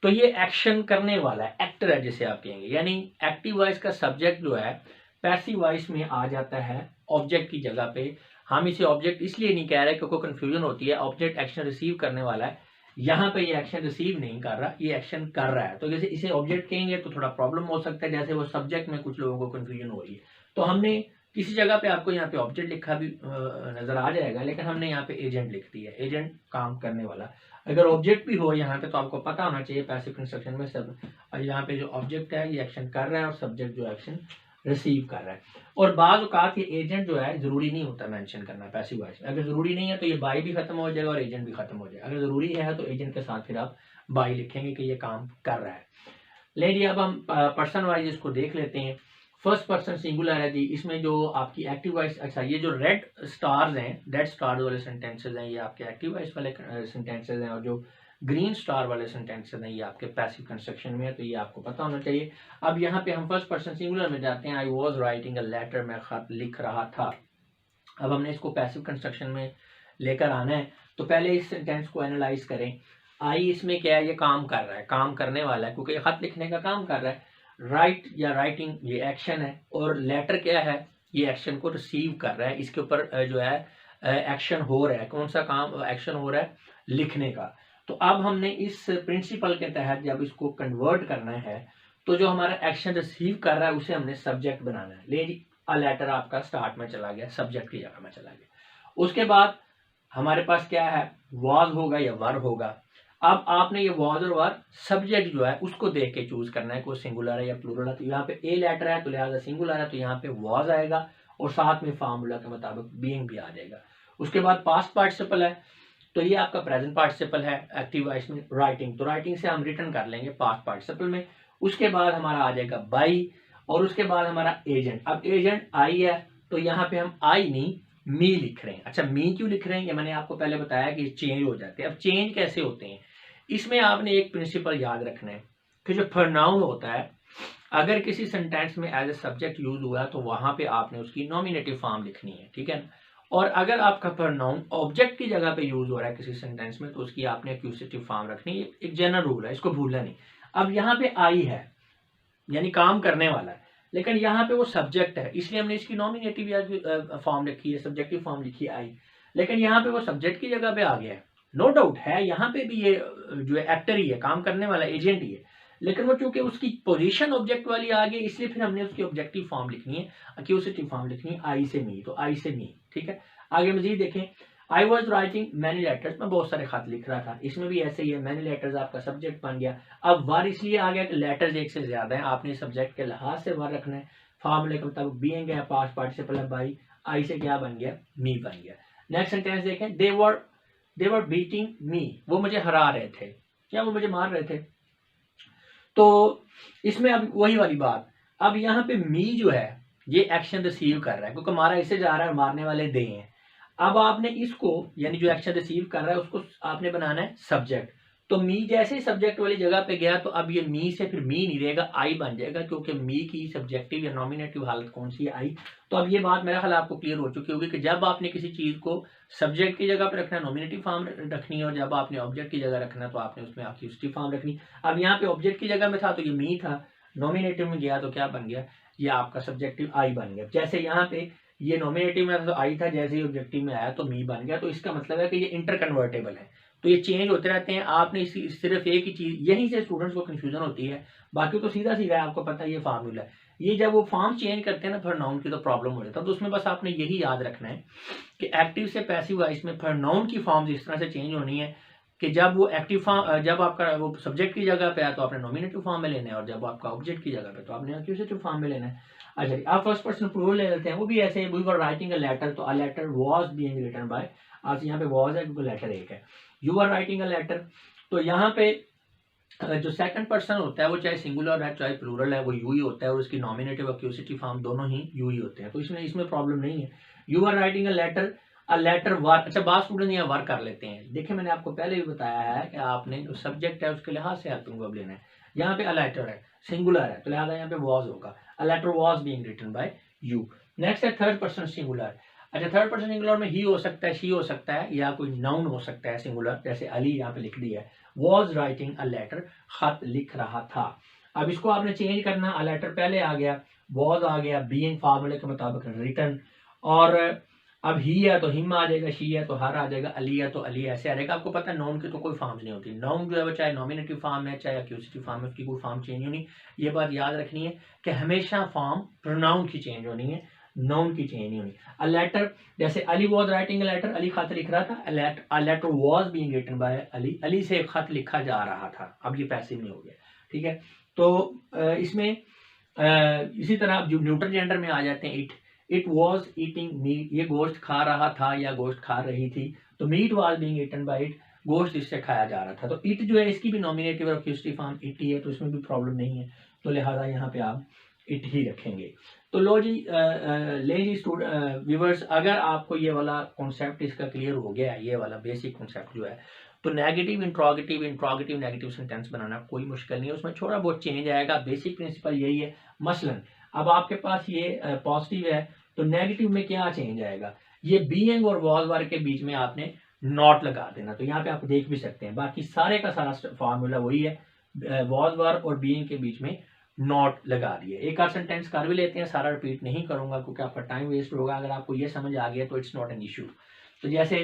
तो ये एक्शन करने वाला है, एक्टर है जिसे आप कहेंगे, यानी एक्टिव वॉइस का सब्जेक्ट जो है पैसिव वॉइस में आ जाता है ऑब्जेक्ट की जगह पे। हम इसे ऑब्जेक्ट इसलिए नहीं कह रहे क्योंकि कंफ्यूजन होती है, ऑब्जेक्ट एक्शन रिसीव करने वाला है, यहाँ पे ये एक्शन रिसीव नहीं कर रहा, ये एक्शन कर रहा है, तो जैसे इसे ऑब्जेक्ट कहेंगे तो थोड़ा प्रॉब्लम हो सकता है, जैसे वो सब्जेक्ट में कुछ लोगों को कंफ्यूजन हो रही है। तो हमने किसी जगह पे आपको यहाँ पे ऑब्जेक्ट लिखा भी नजर आ जाएगा, लेकिन हमने यहाँ पे एजेंट लिख दिया, एजेंट काम करने वाला। अगर ऑब्जेक्ट भी हो यहाँ पे तो आपको पता होना चाहिए पैसिव कंस्ट्रक्शन में सब, और यहाँ पे जो ऑब्जेक्ट है ये एक्शन कर रहा है और सब्जेक्ट जो एक्शन रिसीव कर रहा है। और बाज़ औक़ात ये एजेंट जो है जरूरी नहीं होता मेंशन करना पैसिव वॉइस में, अगर जरूरी नहीं है तो ये बाई भी खत्म हो जाएगा और एजेंट भी खत्म हो जाएगा। अगर जरूरी है तो एजेंट के साथ फिर आप बाई लिखेंगे कि ये काम कर रहा है। ले जी अब हम पर्सन वाइज इसको देख लेते हैं। फर्स्ट पर्सन सिंगुलर है जी, इसमें जो आपकी एक्टिव वॉइस, अच्छा ये जो रेड स्टार्स हैं, रेड स्टार्स वाले सेंटेंसेज हैं ये आपके एक्टिव वॉइस वाले सेंटेंसेज हैं, और जो ग्रीन स्टार वाले सेंटेंसेज हैं ये आपके पैसिव कंस्ट्रक्शन में है, तो ये आपको पता होना चाहिए। अब यहाँ पे हम फर्स्ट पर्सन सिंगुलर में जाते हैं, I was writing a letter, मैं खत लिख रहा था। अब हमने इसको पैसिव कंस्ट्रक्शन में लेकर आना है, तो पहले इस सेंटेंस को एनालाइज करें। आई इसमें क्या है, ये काम कर रहा है, काम करने वाला है क्योंकि ये खत लिखने का काम कर रहा है। राइट या राइटिंग ये एक्शन है, और लेटर क्या है, ये एक्शन को रिसीव कर रहा है, इसके ऊपर जो है एक्शन हो रहा है, कौन सा काम एक्शन हो रहा है, लिखने का। तो अब हमने इस प्रिंसिपल के तहत जब इसको कन्वर्ट करना है तो जो हमारा एक्शन रिसीव कर रहा है उसे हमने सब्जेक्ट बनाना है। ले जी अ लेटर आपका स्टार्ट में चला गया, सब्जेक्ट की जगह में चला गया। उसके बाद हमारे पास क्या है, वाज होगा या वर होगा। अब आपने ये वाज और वर सब्जेक्ट जो है उसको देख के चूज करना है कोई सिंगुलर है या प्लूरल है। तो यहाँ पे ए लेटर है तो लिहाजा सिंगुलर है, तो यहाँ पे वाज आएगा और साथ में फार्मूला के मुताबिक बीइंग भी आ जाएगा। उसके बाद पास्ट पार्टिसिपल है तो ये आपका प्रेजेंट पार्टिसिपल है एक्टिव वॉइस में। राइटिंग, तो राइटिंग से हम रिटर्न कर लेंगे पास्ट पार्टिसिपल में। उसके बाद हमारा आ जाएगा बाई, और उसके बाद हमारा एजेंट। अब एजेंट आई है तो यहाँ पे हम आई नहीं मी लिख रहे हैं। अच्छा मी क्यों लिख रहे हैं, ये मैंने आपको पहले बताया कि चेंज हो जाते हैं। अब चेंज कैसे होते हैं, इसमें आपने एक प्रिंसिपल याद रखना है कि जो प्रोनाउन होता है अगर किसी सेंटेंस में एज ए सब्जेक्ट यूज हुआ है तो वहां पे आपने उसकी नॉमिनेटिव फॉर्म लिखनी है, ठीक है। और अगर आपका प्रोनाउन ऑब्जेक्ट की जगह पे यूज हो रहा है किसी सेंटेंस में तो उसकी आपने एक्यूसिटिव फॉर्म रखनी है, एक जनरल रूल है, इसको भूलना नहीं। अब यहाँ पे आई है यानी काम करने वाला है, लेकिन यहाँ पे वो सब्जेक्ट है इसलिए हमने इसकी नॉमिनेटिव फॉर्म लिखी है, सब्जेक्टिव फॉर्म लिखी है आई, लेकिन यहाँ पे वो सब्जेक्ट की जगह पे आ गया है, नो डाउट है, यहाँ पे भी ये जो है एक्टर ही है, काम करने वाला एजेंट ही है, लेकिन वो चूंकि उसकी पोजीशन ऑब्जेक्ट वाली आ गई, इसलिए फिर हमने उसकी ऑब्जेक्टिव फॉर्म लिखनी है, एक्यूजेटिव फॉर्म लिखनी है आई से मी, तो आई से मी। ठीक है, आगे मजीद देखें, आई वॉज राइटिंग मैनी लेटर्स, मैं बहुत सारे खत लिख रहा था, इसमें भी ऐसे ही है, मैनी लेटर्स आपका सब्जेक्ट बन गया। अब वर इसलिए आ गया कि लेटर्स एक से ज्यादा है, आपने सब्जेक्ट के लिहाज से वर रखना है। फॉर्मूले के मुताबिक बीइंग है, पास्ट पार्टिसिपल है बाई, आई से क्या बन गया, मी बन गया। नेक्स्ट सेंटेंस देखें, दे वर बीटिंग मी, वो मुझे हरा रहे थे, क्या वो मुझे मार रहे थे। तो इसमें अब वही वाली बात, अब यहाँ पे मी जो है ये एक्शन रिसीव कर रहा है, क्योंकि मारा इससे जा रहा है और मारने वाले दे हैं। अब आपने इसको यानी जो एक्शन रिसीव कर रहा है उसको आपने बनाना है सब्जेक्ट। तो मी जैसे ही सब्जेक्ट वाली जगह पे गया तो अब ये मी से फिर मी नहीं रहेगा, आई बन जाएगा, क्योंकि मी की सब्जेक्टिव या नॉमिनेटिव हालत कौन सी है, आई। तो अब ये बात मेरा ख्याल आपको क्लियर हो चुकी होगी कि जब आपने किसी चीज को सब्जेक्ट की जगह पे रखना है नॉमिनेटिव फॉर्म रखनी है, और जब आपने ऑब्जेक्ट की जगह रखना है तो आपने उसमें एक्यूजेटिव फॉर्म रखनी। अब यहाँ पे ऑब्जेक्ट की जगह में था तो ये मी था, नॉमिनेटिव में गया तो क्या बन गया, ये आपका सब्जेक्टिव आई बन गया। जैसे यहाँ पे ये नॉमिनेटिव में था तो आई था, जैसे ही ऑब्जेक्टिव में आया तो मी बन गया। तो इसका मतलब है कि ये इंटर कन्वर्टेबल है, तो ये चेंज होते रहते हैं। आपने सिर्फ एक ही चीज, यहीं से स्टूडेंट्स को कंफ्यूजन होती है, बाकी तो सीधा सीधा है, आपको पता है ये फार्मूला है। ये जब वो फॉर्म चेंज करते हैं ना प्रोनाउन की, तो प्रॉब्लम हो जाता है। तो उसमें बस आपने यही याद रखना है कि एक्टिव से पैसिव वॉइस में प्रोनाउन की फॉर्म इस तरह से चेंज होनी है कि जब वो एक्टिव फॉर्म, जब आपका वो सब्जेक्ट की जगह पे आया तो आपने नॉमिनेटिव फॉर्म में लेना है, और जब आपका ऑब्जेक्ट की जगह पे तो आपने एक्यूजेटिव फॉर्म में लेना है। अच्छा, आप फर्स्ट पर्सन प्लूरल ले लेते हैं, वो भी ऐसे we were writing a letter, तो a letter was being written by, आज यहाँ पे वाज है क्योंकि लेटर एक है। You are writing a letter, तो यहाँ पे जो सेकंड पर्सन होता है वो चाहे सिंगुलर है चाहे प्लूरल है, वो यू ही होता है, और उसकी नॉमिनेटिव एक्यूजेटिव फॉर्म दोनों ही यू ही होते हैं, तो इसमें प्रॉब्लम नहीं है। You are writing a letter were. अच्छा, बात स्टूडेंट यहाँ वर्क कर लेते हैं। देखिए मैंने आपको पहले भी बताया है कि आपने जो सब्जेक्ट है उसके लिहाज से हेल्पिंग वर्ब लेना है। यहाँ पे अ लेटर है, सिंगुलर है, तो लिहाजा यहाँ पे वॉज होगा, a letter was being written by you. Next है थर्ड पर्सन सिंगुलर। अच्छा, थर्ड पर्सन सिंगुलर में ही हो सकता है, शी हो सकता है, या कोई नाउन हो सकता है सिंगुलर, जैसे अली यहाँ पे लिख दिया है, वॉज राइटिंग अ लेटर, खत लिख रहा था। अब इसको आपने चेंज करना, अ लेटर पहले आ गया, वॉज आ गया, बीइंग फार्मूले के मुताबिक रिटन, और अब ही है तो हिम आ जाएगा, शी है तो हर आ जाएगा, अली है तो अली ऐसे आ जाएगा। आपको पता है नाउन की तो कोई फॉर्म्स नहीं होती, नाउन जो है वो चाहे नॉमिनेटिव फॉर्म है चाहे एक्यूजेटिव फॉर्म है, उसकी कोई फॉर्म चेंज होनी। ये बात याद रखनी है कि हमेशा फॉर्म प्रोनाउन की चेंज होनी है, नाउन की चेंज नहीं होनी। अ लेटर, जैसे Ali was writing a letter, Ali खत लिख रहा था, a letter was being written by Ali, Ali से खत लिखा जा रहा था, अब ये पैसिव में हो गया। ठीक है, तो इसमें इसी तरह जो न्यूट्रल जेंडर में आ जाते हैं, इट वॉज ईटिंग मीट, ये गोश्त खा रहा था या गोश्त खा रही थी, तो meat was being eaten by it, गोश्त इससे खाया जा रहा था। तो इट जो है इसकी भी नॉमिनेटिव और एक्यूजेटिव फॉर्म इट ही है, तो इसमें भी प्रॉब्लम नहीं है, तो लिहाजा यहाँ पे आप इट ही रखेंगे। तो लो जी, ले जी व्यूवर्स, अगर आपको ये वाला कॉन्सेप्ट इसका क्लियर हो गया है, ये वाला बेसिक कॉन्सेप्ट जो है, तो नेगेटिव इंट्रोगेटिव नेगेटिव सेंटेंस बनाना कोई मुश्किल नहीं है, उसमें थोड़ा बहुत चेंज आएगा, बेसिक प्रिंसिपल यही है। मसलन अब आपके पास ये पॉजिटिव है, तो नेगेटिव में क्या चेंज आएगा, ये बीइंग और वॉज वर के बीच में आपने नॉट लगा देना, तो यहाँ पे आप देख भी सकते हैं, बाकी सारे का सारा फॉर्मूला वही है, वॉज वर और बीइंग के बीच में नॉट लगा दिए। एक और सेंटेंस कर भी लेते हैं, सारा रिपीट नहीं करूंगा क्योंकि आपका टाइम वेस्ट होगा, अगर आपको ये समझ आ गया तो इट्स नॉट एन इशू। तो जैसे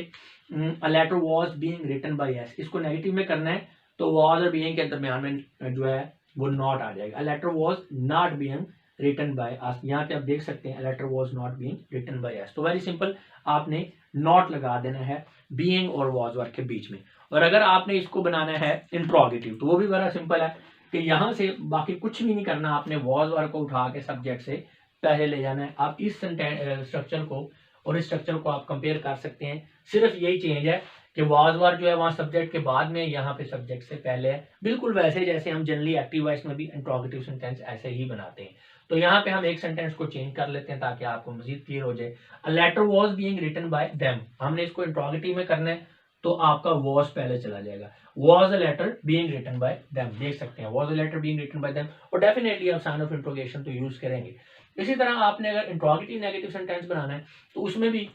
a letter was being written by us, इसको नेगेटिव में करना है तो वॉज और बीइंग के दरमियान में जो है वो नॉट आ जाएगा। A letter was not being written by us, यहाँ पे आप देख सकते हैं a letter was not being written by us, तो वेरी सिंपल, आपने नॉट लगा देना है बीइंग और वॉज वर्ड के बीच में। और अगर आपने इसको बनाना है इंट्रोगेटिव तो वो भी बड़ा सिंपल है कि यहाँ से बाकी कुछ भी नहीं करना, आपने वॉज वर्ड को उठा के सब्जेक्ट से पहले ले जाना है। आप इस स्ट्रक्चर को और इस स्ट्रक्चर को आप कंपेयर कर सकते हैं, सिर्फ यही चेंज है कि वॉज वर्ड जो है वहाँ सब्जेक्ट के बाद में, यहाँ पे सब्जेक्ट से पहले है, बिल्कुल वैसे जैसे हम जनरली एक्टिव वॉइस में भी इंट्रोगेटिव सेंटेंस ऐसे ही बनाते हैं। तो यहाँ पे हम एक सेंटेंस को चेंज कर लेते हैं ताकि आपको मजीद क्लियर हो जाए। A letter was being written by them, हमने इसको इंट्रोगेटिव में करना है तो आपका वॉज पहले चला जाएगा, was a letter being written by them, देख सकते हैं was a letter being written by them, और डेफिनेटली आप साइन ऑफ इंट्रोगेशन तो यूज करेंगे। इसी तरह आपने अगर इंट्रोगेटिव नेगेटिव सेंटेंस बनाना है तो उसमें भी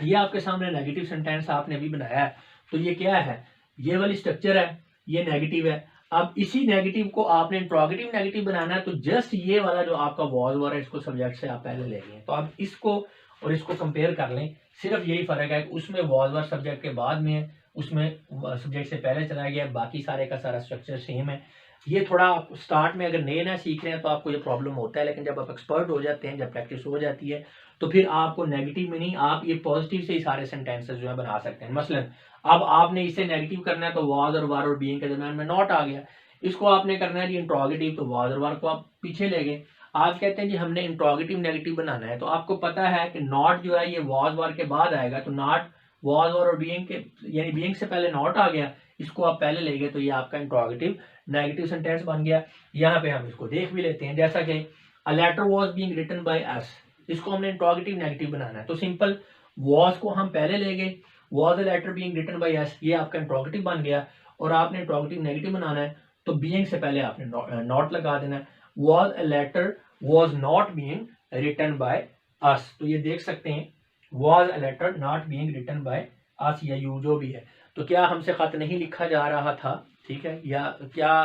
ये आपके सामने नेगेटिव सेंटेंस आपने भी बनाया है, तो ये क्या है, ये वाली स्ट्रक्चर है, ये नेगेटिव है। अब इसी नेगेटिव को आपने इंट्रोगेटिव नेगेटिव बनाना है, तो जस्ट ये वाला जो आपका वॉज वर है इसको सब्जेक्ट से आप पहले लेंगे। तो आप इसको और इसको कंपेयर कर लें, सिर्फ यही फर्क है कि उसमें वॉज वर सब्जेक्ट के बाद में है उसमें सब्जेक्ट से पहले चला गया, बाकी सारे का सारा स्ट्रक्चर सेम है। ये थोड़ा स्टार्ट में अगर नए नए सीख रहे हैं तो आपको ये प्रॉब्लम होता है, लेकिन जब आप एक्सपर्ट हो जाते हैं, जब प्रैक्टिस हो जाती है, तो फिर आपको नेगेटिव में नहीं, आप ये पॉजिटिव से ही सारे सेंटेंसेस जो है बना सकते हैं। मसलन अब आपने इसे नेगेटिव करना है तो वाज और वर और बीइंग के दरमियान में नॉट आ गया। इसको आपने करना है जी इंट्रोगेटिव, तो वाज और वर को आप पीछे ले गए। आप कहते हैं जी हमने इंट्रोगेटिव नेगेटिव बनाना है, तो आपको पता है कि नॉट जो है ये वाज वर के बाद आएगा, तो नॉट वाज वर और बीइंग के, यानी बीइंग से पहले नॉट आ गया, इसको आप पहले ले गए, तो ये आपका इंट्रोगेटिव नेगेटिव सेंटेंस बन गया। यहाँ पे हम इसको देख भी लेते हैं, जैसा कि a letter was being written by us, इसको हमने इंट्रोगेटिव नेगेटिव बनाना है, तो सिंपल वाज को हम पहले ले गए, was a letter being written by us, ये आपका इंट्रोगेटिव बन गया। और आपने इंट्रोगेटिव नेगेटिव बनाना है तो बीइंग से पहले आपने नॉट लगा देना है, was a letter was not being written by us, तो ये देख सकते हैं was a letter not being written by us या यू जो भी है। तो क्या हमसे खत नहीं लिखा जा रहा था, ठीक है, या क्या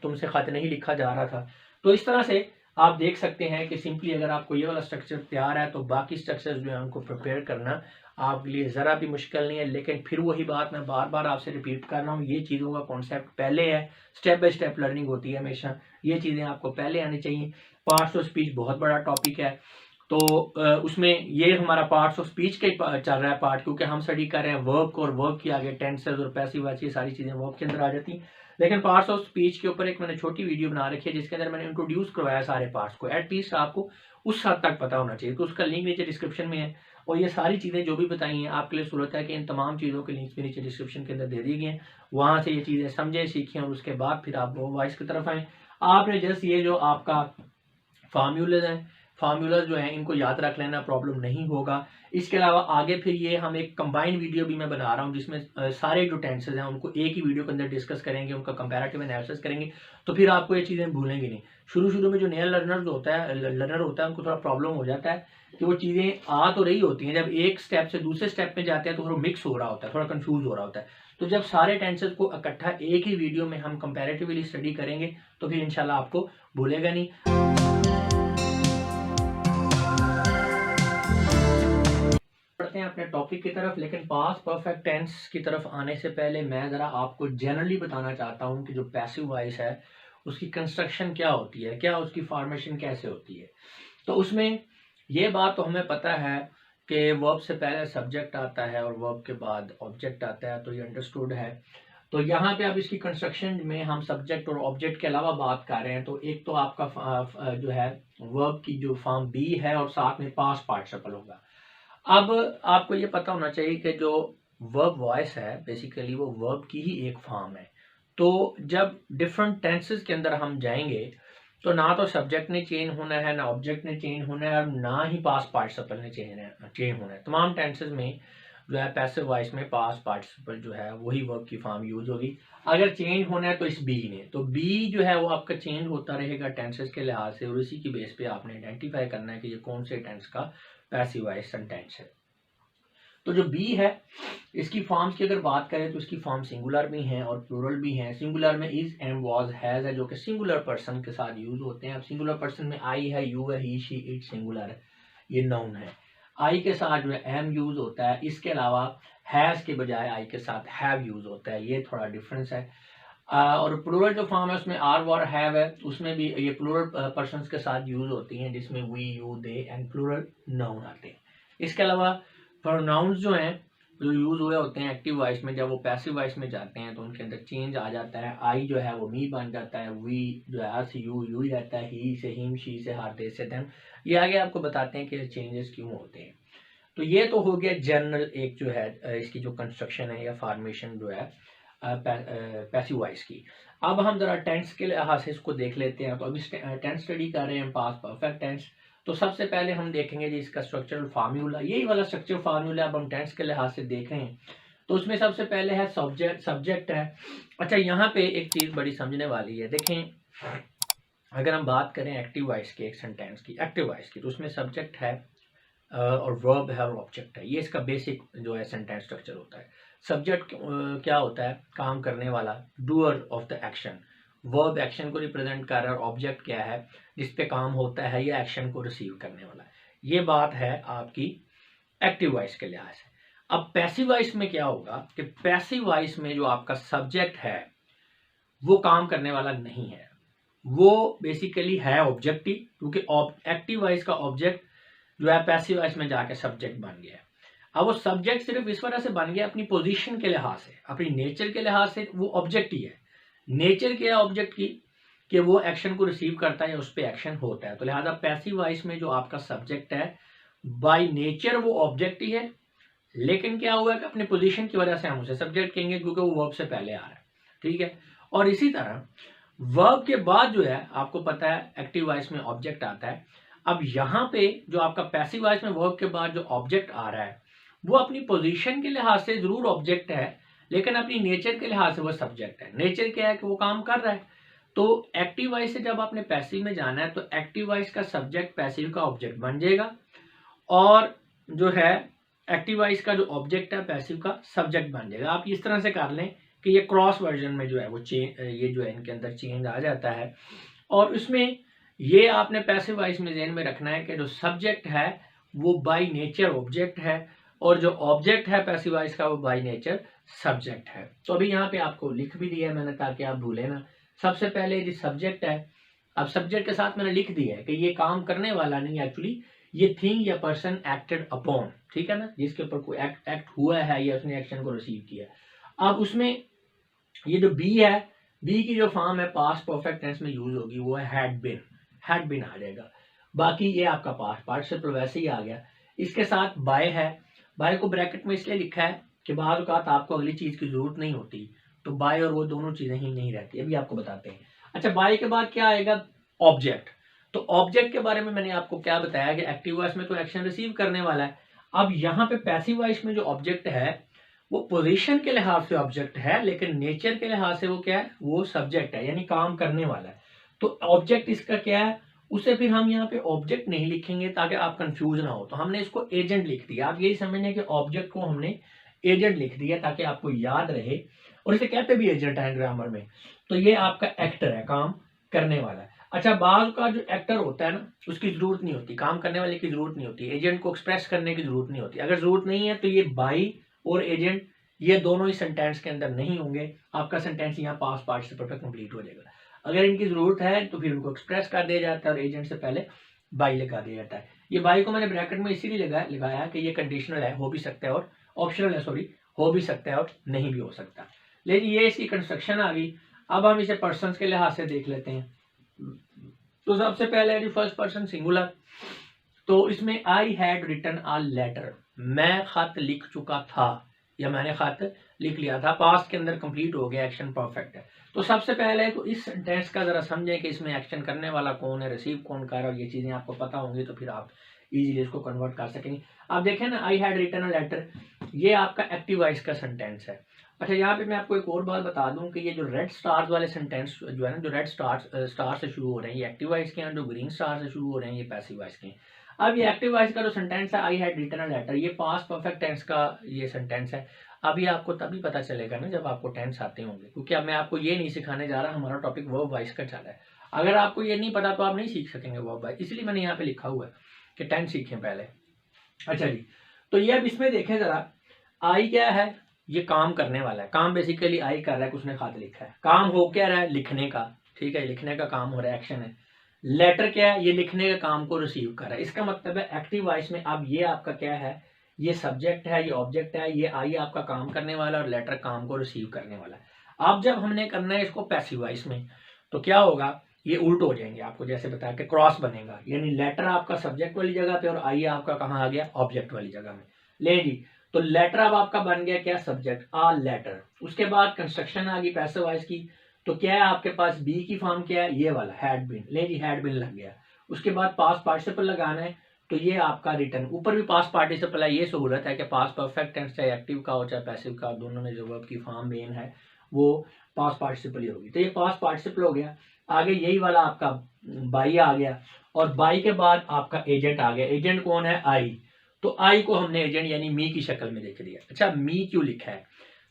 तुमसे खत नहीं लिखा जा रहा था। तो इस तरह से आप देख सकते हैं कि सिंपली अगर आपको ये वाला स्ट्रक्चर तैयार है तो बाकी स्ट्रक्चर जो है उनको प्रिपेयर करना आपके लिए ज़रा भी मुश्किल नहीं है। लेकिन फिर वही बात मैं बार बार आपसे रिपीट कर रहा हूँ, ये चीज़ों का कॉन्सेप्ट पहले है, स्टेप बाय स्टेप लर्निंग होती है हमेशा, ये चीज़ें आपको पहले आनी चाहिए। पार्ट्स ऑफ स्पीच बहुत बड़ा टॉपिक है, तो उसमें ये हमारा पार्ट्स ऑफ स्पीच का चल रहा है पार्ट, क्योंकि हम स्टडी कर रहे हैं वर्ब को, और वर्ब के आगे टेंसेस और पैसिव वॉइस, ये सारी चीज़ें वर्ब के अंदर आ जाती हैं। लेकिन पार्ट्स ऑफ स्पीच के ऊपर एक मैंने छोटी वीडियो बना रखी है जिसके अंदर मैंने इंट्रोड्यूस करवाया सारे पार्ट्स को, एटलीस्ट आपको उस हद तक पता होना चाहिए, तो उसका लिंक नीचे डिस्क्रिप्शन में है। और ये सारी चीज़ें जो भी बताई हैं आपके लिए सूरत है कि इन तमाम चीज़ों के लिंक्स भी नीचे डिस्क्रिप्शन के अंदर दे दी गई हैं, वहाँ से ये चीज़ें समझें, सीखें, और उसके बाद फिर आप वो वॉइस की तरफ आएँ। आपने जस्ट ये जो आपका फार्मूलेज है, फार्मूलाज जो हैं इनको याद रख लेना, प्रॉब्लम नहीं होगा। इसके अलावा आगे फिर ये हम एक कंबाइंड वीडियो भी मैं बना रहा हूँ जिसमें सारे जो टेंसेज हैं उनको एक ही वीडियो के अंदर डिस्कस करेंगे, उनका कंपैरेटिव एनालिसिस करेंगे, तो फिर आपको ये चीज़ें भूलेंगे नहीं। शुरू में जो नया लर्नर होता है उनको थोड़ा प्रॉब्लम हो जाता है कि वो चीज़ें आ तो रही होती हैं, जब एक स्टेप से दूसरे स्टेप में जाते हैं तो थोड़ा मिक्स हो रहा होता है, थोड़ा कंफ्यूज हो रहा होता है। तो जब सारे टेंसेज को इकट्ठा एक ही वीडियो में हम कंपैरेटिवली स्टडी करेंगे तो फिर इंशाल्लाह आपको भूलेगा नहीं। बढ़ते हैं अपने टॉपिक की तरफ, लेकिन पास्ट परफेक्ट टेंस की तरफ आने से पहले मैं ज़रा आपको जनरली बताना चाहता हूँ कि जो पैसिव वॉइस है उसकी कंस्ट्रक्शन क्या होती है, क्या उसकी फॉर्मेशन कैसे होती है। तो उसमें ये बात तो हमें पता है कि वर्ब से पहले सब्जेक्ट आता है और वर्ब के बाद ऑब्जेक्ट आता है, तो ये अंडरस्टूड है। तो यहाँ पे अब इसकी कंस्ट्रक्शन में हम सब्जेक्ट और ऑब्जेक्ट के अलावा बात कर रहे हैं, तो एक तो आपका जो है वर्ब की जो फॉर्म बी है और साथ में पास्ट पार्टिसिपल होगा। अब आपको ये पता होना चाहिए कि जो वर्ब वॉइस है बेसिकली वो वर्ब की ही एक फॉर्म है। तो जब डिफरेंट टेंसेस के अंदर हम जाएंगे तो ना तो सब्जेक्ट ने चेंज होना है, ना ऑब्जेक्ट ने चेंज होना है, और ना ही पास्ट पार्टिसिपल ने चेंज होना है। तमाम टेंसेस में जो है पैसिव वॉइस में पास्ट पार्टिसिपल जो है वही वर्ब की फॉर्म यूज होगी। अगर चेंज होना है तो इस बी ने, तो बी जो है वो आपका चेंज होता रहेगा टेंसेस के लिहाज से, और इसी की बेस पे आपने आइडेंटिफाई करना है कि ये कौन से टेंस का पैसिव वॉइस सेंटेंस है। तो जो बी है इसकी फॉर्म्स की अगर बात करें तो इसकी फॉर्म सिंगुलर भी हैं और प्लूरल भी हैं। सिंगुलर में इज एंड वाज हैज है जो कि सिंगुलर पर्सन के साथ यूज होते हैं। अब सिंगुलर पर्सन में आई है, यू है, ही शी इट सिंगुलर है, ये नाउन है। आई के साथ जो है एम यूज होता है, इसके अलावा हैज के बजाय आई के साथ हैव यूज होता है, ये थोड़ा डिफरेंस है। और प्लूरल जो फॉर्म है उसमें आर वर हैव है, उसमें भी ये प्लूरल पर्सन्स के साथ यूज होती हैं जिसमें we you they and plural noun आते हैं। इसके अलावा प्रोनाउंस जो हैं जो यूज हुए होते हैं एक्टिव वॉइस में, जब वो पैसिव वॉइस में जाते हैं तो उनके अंदर चेंज आ जाता है। आई जो है वो मी बन जाता है, वी जो है से यू ही रहता है, ही से हिम, शी से हर, दे से देम। ये आगे आपको बताते हैं कि चेंजेस क्यों होते हैं। तो ये तो हो गया जनरल एक जो है इसकी जो कंस्ट्रक्शन है या फॉर्मेशन जो है पैसिव वॉइस की। अब हम जरा टेंस के लिहाज से इसको देख लेते हैं। तो अभी टेंस स्टडी कर रहे हैं, पास्ट परफेक्ट टेंस। तो सबसे पहले हम देखेंगे जी इसका स्ट्रक्चरल फार्मूला, यही वाला स्ट्रक्चर फार्मूला अब हम टेंस के लिहाज से देख रहे हैं। तो उसमें सबसे पहले है सब्जेक्ट है। अच्छा, यहाँ पे एक चीज़ बड़ी समझने वाली है, देखें अगर हम बात करें एक्टिव वॉइस के एक सेंटेंस की, एक्टिव वॉइस की, तो उसमें सब्जेक्ट है और वर्ब है और ऑब्जेक्ट है। ये इसका बेसिक जो है सेंटेंस स्ट्रक्चर होता है। सब्जेक्ट क्या होता है, काम करने वाला, doer of the action. Verb action को रिप्रेजेंट कर रहा है, और ऑब्जेक्ट क्या है, जिस पे काम होता है या एक्शन को रिसीव करने वाला है। ये बात है आपकी एक्टिव वॉइस के लिहाज से। अब पैसिव वॉइस में क्या होगा कि पैसिव वॉइस में जो आपका सब्जेक्ट है वो काम करने वाला नहीं है, वो बेसिकली है ऑब्जेक्टिव, क्योंकि एक्टिव वॉइस का ऑब्जेक्ट जो है पैसिव वॉइस में जाके सब्जेक्ट बन गया है। अब वो सब्जेक्ट सिर्फ इस वजह से बन गया अपनी पोजीशन के लिहाज से, अपनी नेचर के लिहाज से वो ऑब्जेक्ट ही है। नेचर क्या है ऑब्जेक्ट की कि वो एक्शन को रिसीव करता है या उस पर एक्शन होता है। तो लिहाजा पैसिव वॉइस में जो आपका सब्जेक्ट है बाय नेचर वो ऑब्जेक्ट ही है, लेकिन क्या हुआ कि अपनी पोजीशन की वजह से हम उसे सब्जेक्ट कहेंगे क्योंकि वो वर्ब से पहले आ रहा है। ठीक है, और इसी तरह वर्ब के बाद जो है आपको पता है एक्टिव वॉइस में ऑब्जेक्ट आता है। अब यहाँ पे जो आपका पैसिव वॉइस में वर्ब के बाद जो ऑब्जेक्ट आ रहा है वो अपनी पोजीशन के लिहाज से जरूर ऑब्जेक्ट है, लेकिन अपनी नेचर के लिहाज से वो सब्जेक्ट है। नेचर क्या है कि वो काम कर रहा है। तो एक्टिव वॉइस से जब आपने पैसिव में जाना है तो एक्टिव वॉइस का सब्जेक्ट पैसिव का ऑब्जेक्ट बन जाएगा, और जो है एक्टिव वॉइस का जो ऑब्जेक्ट है पैसिव का सब्जेक्ट बन जाएगा। आप इस तरह से कर लें कि ये क्रॉस वर्जन में जो है वो ये जो है इनके अंदर चेंज आ जाता है। और उसमें ये आपने पैसिव वॉइस में ध्यान में रखना है कि जो सब्जेक्ट है वो बाय नेचर ऑब्जेक्ट है, और जो ऑब्जेक्ट है पैसिव वॉइस का वो बाय नेचर सब्जेक्ट है। तो अभी यहाँ पे आपको लिख भी दिया है मैंने ताकि आप भूले ना। सबसे पहले जो सब्जेक्ट है, अब सब्जेक्ट के साथ मैंने लिख दिया है कि ये काम करने वाला नहीं, एक्चुअली ये थिंग या पर्सन एक्टेड अपॉन, ठीक है ना, जिसके ऊपर कोई एक्ट हुआ है या उसने एक्शन को रिसीव किया। अब उसमें ये जो बी है, बी की जो फॉर्म है पास्ट परफेक्ट टेंस में यूज होगी वो है हैड बिन आ जाएगा। बाकी ये आपका पास्ट पार्टिसिपल वैसे ही आ गया। इसके साथ बाय है, बाय को ब्रैकेट में इसलिए लिखा है कि बाद औक़ात आपको अगली चीज की जरूरत नहीं होती, तो बाय और वो दोनों चीजें ही नहीं रहती। अभी आपको बताते हैं। अच्छा, बाय के बाद क्या आएगा? ऑब्जेक्ट। तो ऑब्जेक्ट के बारे में मैंने आपको क्या बताया कि एक्टिव वॉइस में तो एक्शन रिसीव करने वाला है। अब यहाँ पे पैसिव वॉइस में जो ऑब्जेक्ट है वो पोजीशन के लिहाज से ऑब्जेक्ट है, लेकिन नेचर के लिहाज से वो क्या है? वो सब्जेक्ट है, यानी काम करने वाला है। तो ऑब्जेक्ट इसका क्या है? उसे फिर हम यहाँ पे ऑब्जेक्ट नहीं लिखेंगे ताकि आप कंफ्यूज ना हो, तो हमने इसको एजेंट लिख दिया। आप यही समझने कि ऑब्जेक्ट को हमने एजेंट लिख दिया ताकि आपको याद रहे, और इसे कहते भी एजेंट है ग्रामर में। तो ये आपका एक्टर है, काम करने वाला है। अच्छा, बाज का जो एक्टर होता है ना उसकी जरूरत नहीं होती, काम करने वाले की जरूरत नहीं होती, एजेंट को एक्सप्रेस करने की जरूरत नहीं होती। अगर जरूरत नहीं है तो ये बाई और एजेंट ये दोनों ही सेंटेंस के अंदर नहीं होंगे, आपका सेंटेंस यहाँ पास्ट पार्टिसिपल पे कंप्लीट हो जाएगा। अगर इनकी जरूरत है तो फिर उनको एक्सप्रेस कर दिया जाता है और एजेंट से पहले बाई लगा दिया जाता है। ये बाई को मैंने ब्रैकेट में इसीलिए लगाया कि ये कंडीशनल है, हो भी सकता है, और ऑप्शनल है, सॉरी, हो भी सकता है और नहीं भी हो सकता। लेकिन ये इसकी कंस्ट्रक्शन आ गई। अब हम इसे पर्सन के लिहाज से देख लेते हैं। तो सबसे पहले फर्स्ट पर्सन सिंगुलर, तो इसमें I had written a letter, मैं खत लिख चुका था या मैंने खत लिख लिया था। पास्ट के अंदर कंप्लीट हो गया, एक्शन परफेक्ट है। तो सबसे पहले तो इस सेंटेंस का जरा समझें कि इसमें एक्शन करने वाला कौन है, रिसीव कौन कर रहा है, और ये चीजें आपको पता होंगी तो फिर आप इजीली इसको कन्वर्ट कर सकेंगे। आप देखें ना, I had written a letter, ये आपका एक्टिव वॉइस का सेंटेंस है। अच्छा, यहाँ पे मैं आपको एक और बात बता दूं कि ये जो रेड स्टार्स वाले सेंटेंस जो है ना, जो रेड स्टार से शुरू हो रहे हैं ये एक्टिव वॉइस के हैं, जो ग्रीन स्टार से शुरू हो रहे हैं ये पैसिव वॉइस के हैं। अब ये एक्टिव वॉइस का जो सेंटेंस है I had written a letter, ये पास्ट परफेक्ट टेंस का ये सेंटेंस है। अभी आपको तभी पता चलेगा ना जब आपको टेंस आते होंगे, क्योंकि अब मैं आपको ये नहीं सिखाने जा रहा, हमारा टॉपिक वर्ब वॉइस का चल रहा है। अगर आपको ये नहीं पता तो आप नहीं सीख सकेंगे वर्ब वॉइस, इसलिए मैंने यहाँ पे लिखा हुआ है कि टेंस सीखें पहले। अच्छा जी, तो ये अब इसमें देखें जरा, आई क्या है? ये काम करने वाला है, काम बेसिकली आई कर रहा है, उसने खत लिखा है। काम हो क्या रहा है? लिखने का, ठीक है, लिखने का काम हो रहा है, एक्शन है। लेटर क्या है? ये लिखने के काम को रिसीव कर रहा है। इसका मतलब है एक्टिव वॉइस में अब ये आपका क्या है? ये सब्जेक्ट है, ये ऑब्जेक्ट है, ये आई आपका काम करने वाला और लेटर काम को रिसीव करने वाला है। अब जब हमने करना है इसको पैसिव वॉइस में तो क्या होगा? ये उल्ट हो जाएंगे, आपको जैसे बताया कि क्रॉस बनेगा, यानी लेटर आपका सब्जेक्ट वाली जगह पे और आई आपका कहाँ आ गया? ऑब्जेक्ट वाली जगह में। ले जी, तो लेटर अब आपका बन गया क्या? Subject, a letter. उसके बाद कंस्ट्रक्शन आ गई पैसिव वॉइस की, तो क्या है आपके पास? बी की फॉर्म क्या है? ये वाला हैड बीन। ले जी, हैड बीन लग गया। उसके बाद पास्ट पार्टिसिपल लगाना है, तो ये आपका रिटर्न, ऊपर भी पास्ट पार्टिसिपल है। ये सहूलत है कि पास्ट परफेक्ट टेंस चाहे एक्टिव का हो चाहे पैसिव का, दोनों में जो वर्ब की फॉर्म मेन है वो पास्ट पार्टिसिपल ही होगी। तो ये पास्ट पार्टिसिपल हो गया। आगे यही वाला आपका बाई आ गया, और बाई के बाद आपका एजेंट आ गया। एजेंट कौन है? आई। तो आई को हमने एजेंट यानी मी की शक्ल में लिख दिया। अच्छा, मी क्यों लिखा है?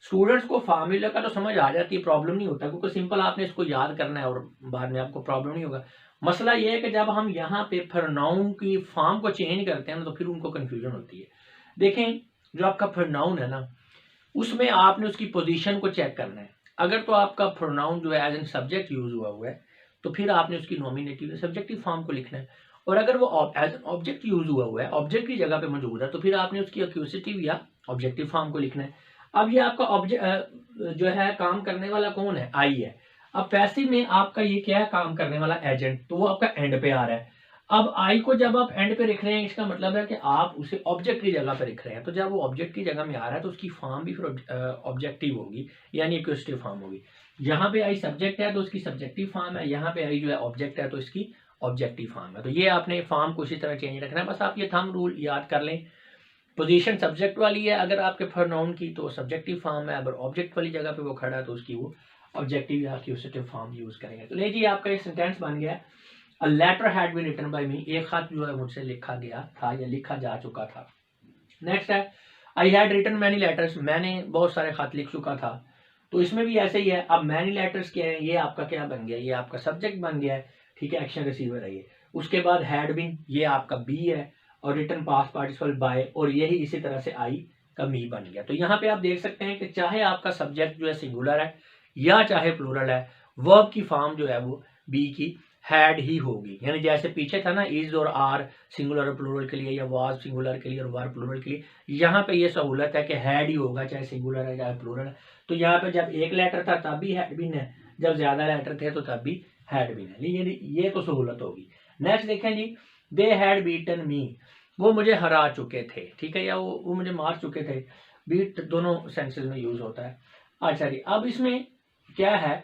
स्टूडेंट्स को फार्मूला का तो समझ आ जाती है, प्रॉब्लम नहीं होता, क्योंकि सिंपल आपने इसको याद करना है और बाद में आपको प्रॉब्लम नहीं होगा। मसला यह है कि जब हम यहाँ पे प्रोनाउन की फॉर्म को चेंज करते हैं तो फिर उनको कंफ्यूजन होती है। देखें, जो आपका प्रोनाउन है ना, उसमें आपने उसकी पोजीशन को चेक करना है। अगर तो आपका प्रोनाउन जो है एज एन सब्जेक्ट यूज हुआ है, तो फिर आपने उसकी नॉमिनेटिव सब्जेक्टिव फॉर्म को लिखना है। और अगर वो एज एन ऑब्जेक्ट यूज हुआ है, ऑब्जेक्ट की जगह पे मौजूद है, तो फिर आपने उसकी एक्यूजिटिव या ऑब्जेक्टिव फॉर्म को लिखना है। अब ये आपका ऑब्जेक्ट जो है काम करने वाला कौन है, आई है। अब पैसिव में आपका ये क्या है, काम करने वाला एजेंट, तो वो आपका एंड पे आ रहा है। अब आई को जब आप एंड पे लिख रहे हैं, इसका मतलब है कि आप उसे ऑब्जेक्ट की जगह पे लिख रहे हैं। तो जब वो ऑब्जेक्ट की जगह में आ रहा है, तो उसकी फॉर्म भी फिर ऑब्जेक्टिव होगी, यानी एक्विजिटिव फॉर्म होगी। यहाँ पे आई सब्जेक्ट है तो उसकी सब्जेक्टिव फॉर्म है, यहाँ पे आई जो है ऑब्जेक्ट है तो इसकी ऑब्जेक्टिव फॉर्म है। तो ये आपने फॉर्म को इसी तरह चेंज रखना है। बस आप ये थंब रूल याद कर लें। पोजीशन सब्जेक्ट वाली है अगर आपके प्रोनाउन की, तो सब्जेक्टिव फॉर्म है। अगर ऑब्जेक्ट वाली जगह पे वो खड़ा है, तो उसकी वो ऑब्जेक्टिव या एक्यूजिटिव फॉर्म यूज करेंगे। तो ले जी, आपका एक सेंटेंस बन गया, a letter had been written by me, एक खत जो है मुझसे लिखा गया था या लिखा जा चुका था। नेक्स्ट है, I had written many letters, मैंने बहुत सारे खत लिख चुका था। तो इसमें भी ऐसे ही है। अब मैनी लेटर्स क्या है, ये आपका क्या बन गया, ये आपका सब्जेक्ट बन गया है, ठीक है, एक्शन रिसीवर है ये। उसके बाद हैड बीन, ये आपका बी है, और रिटन पास्ट पार्टिसिपल बाय, और यही इसी तरह से आई का मी बन गया। तो यहाँ पे आप देख सकते हैं कि चाहे आपका सब्जेक्ट जो है सिंगुलर है या चाहे प्लूरल है, वर्ब की फॉर्म जो है वो बी की हैड ही होगी। यानी जैसे पीछे था ना, इज और आर सिंगुलर और प्लूरल के लिए, या वाज सिंगुलर के लिए और वर प्लूरल के लिए, यहाँ पे ये सहूलत है कि हैड ही होगा, चाहे सिंगुलर है चाहे प्लूरल है। तो यहाँ पे जब एक लेटर था तब भी हैड बीन है, जब ज्यादा लेटर थे तो तब भी हैड बीन है। ये तो सहूलत होगी। नेक्स्ट देखें जी, दे हैड बीटन मी, वो मुझे हरा चुके थे, ठीक है, या वो मुझे मार चुके थे। बीट दोनों सेंसेस में यूज होता है। अच्छा जी, अब इसमें क्या है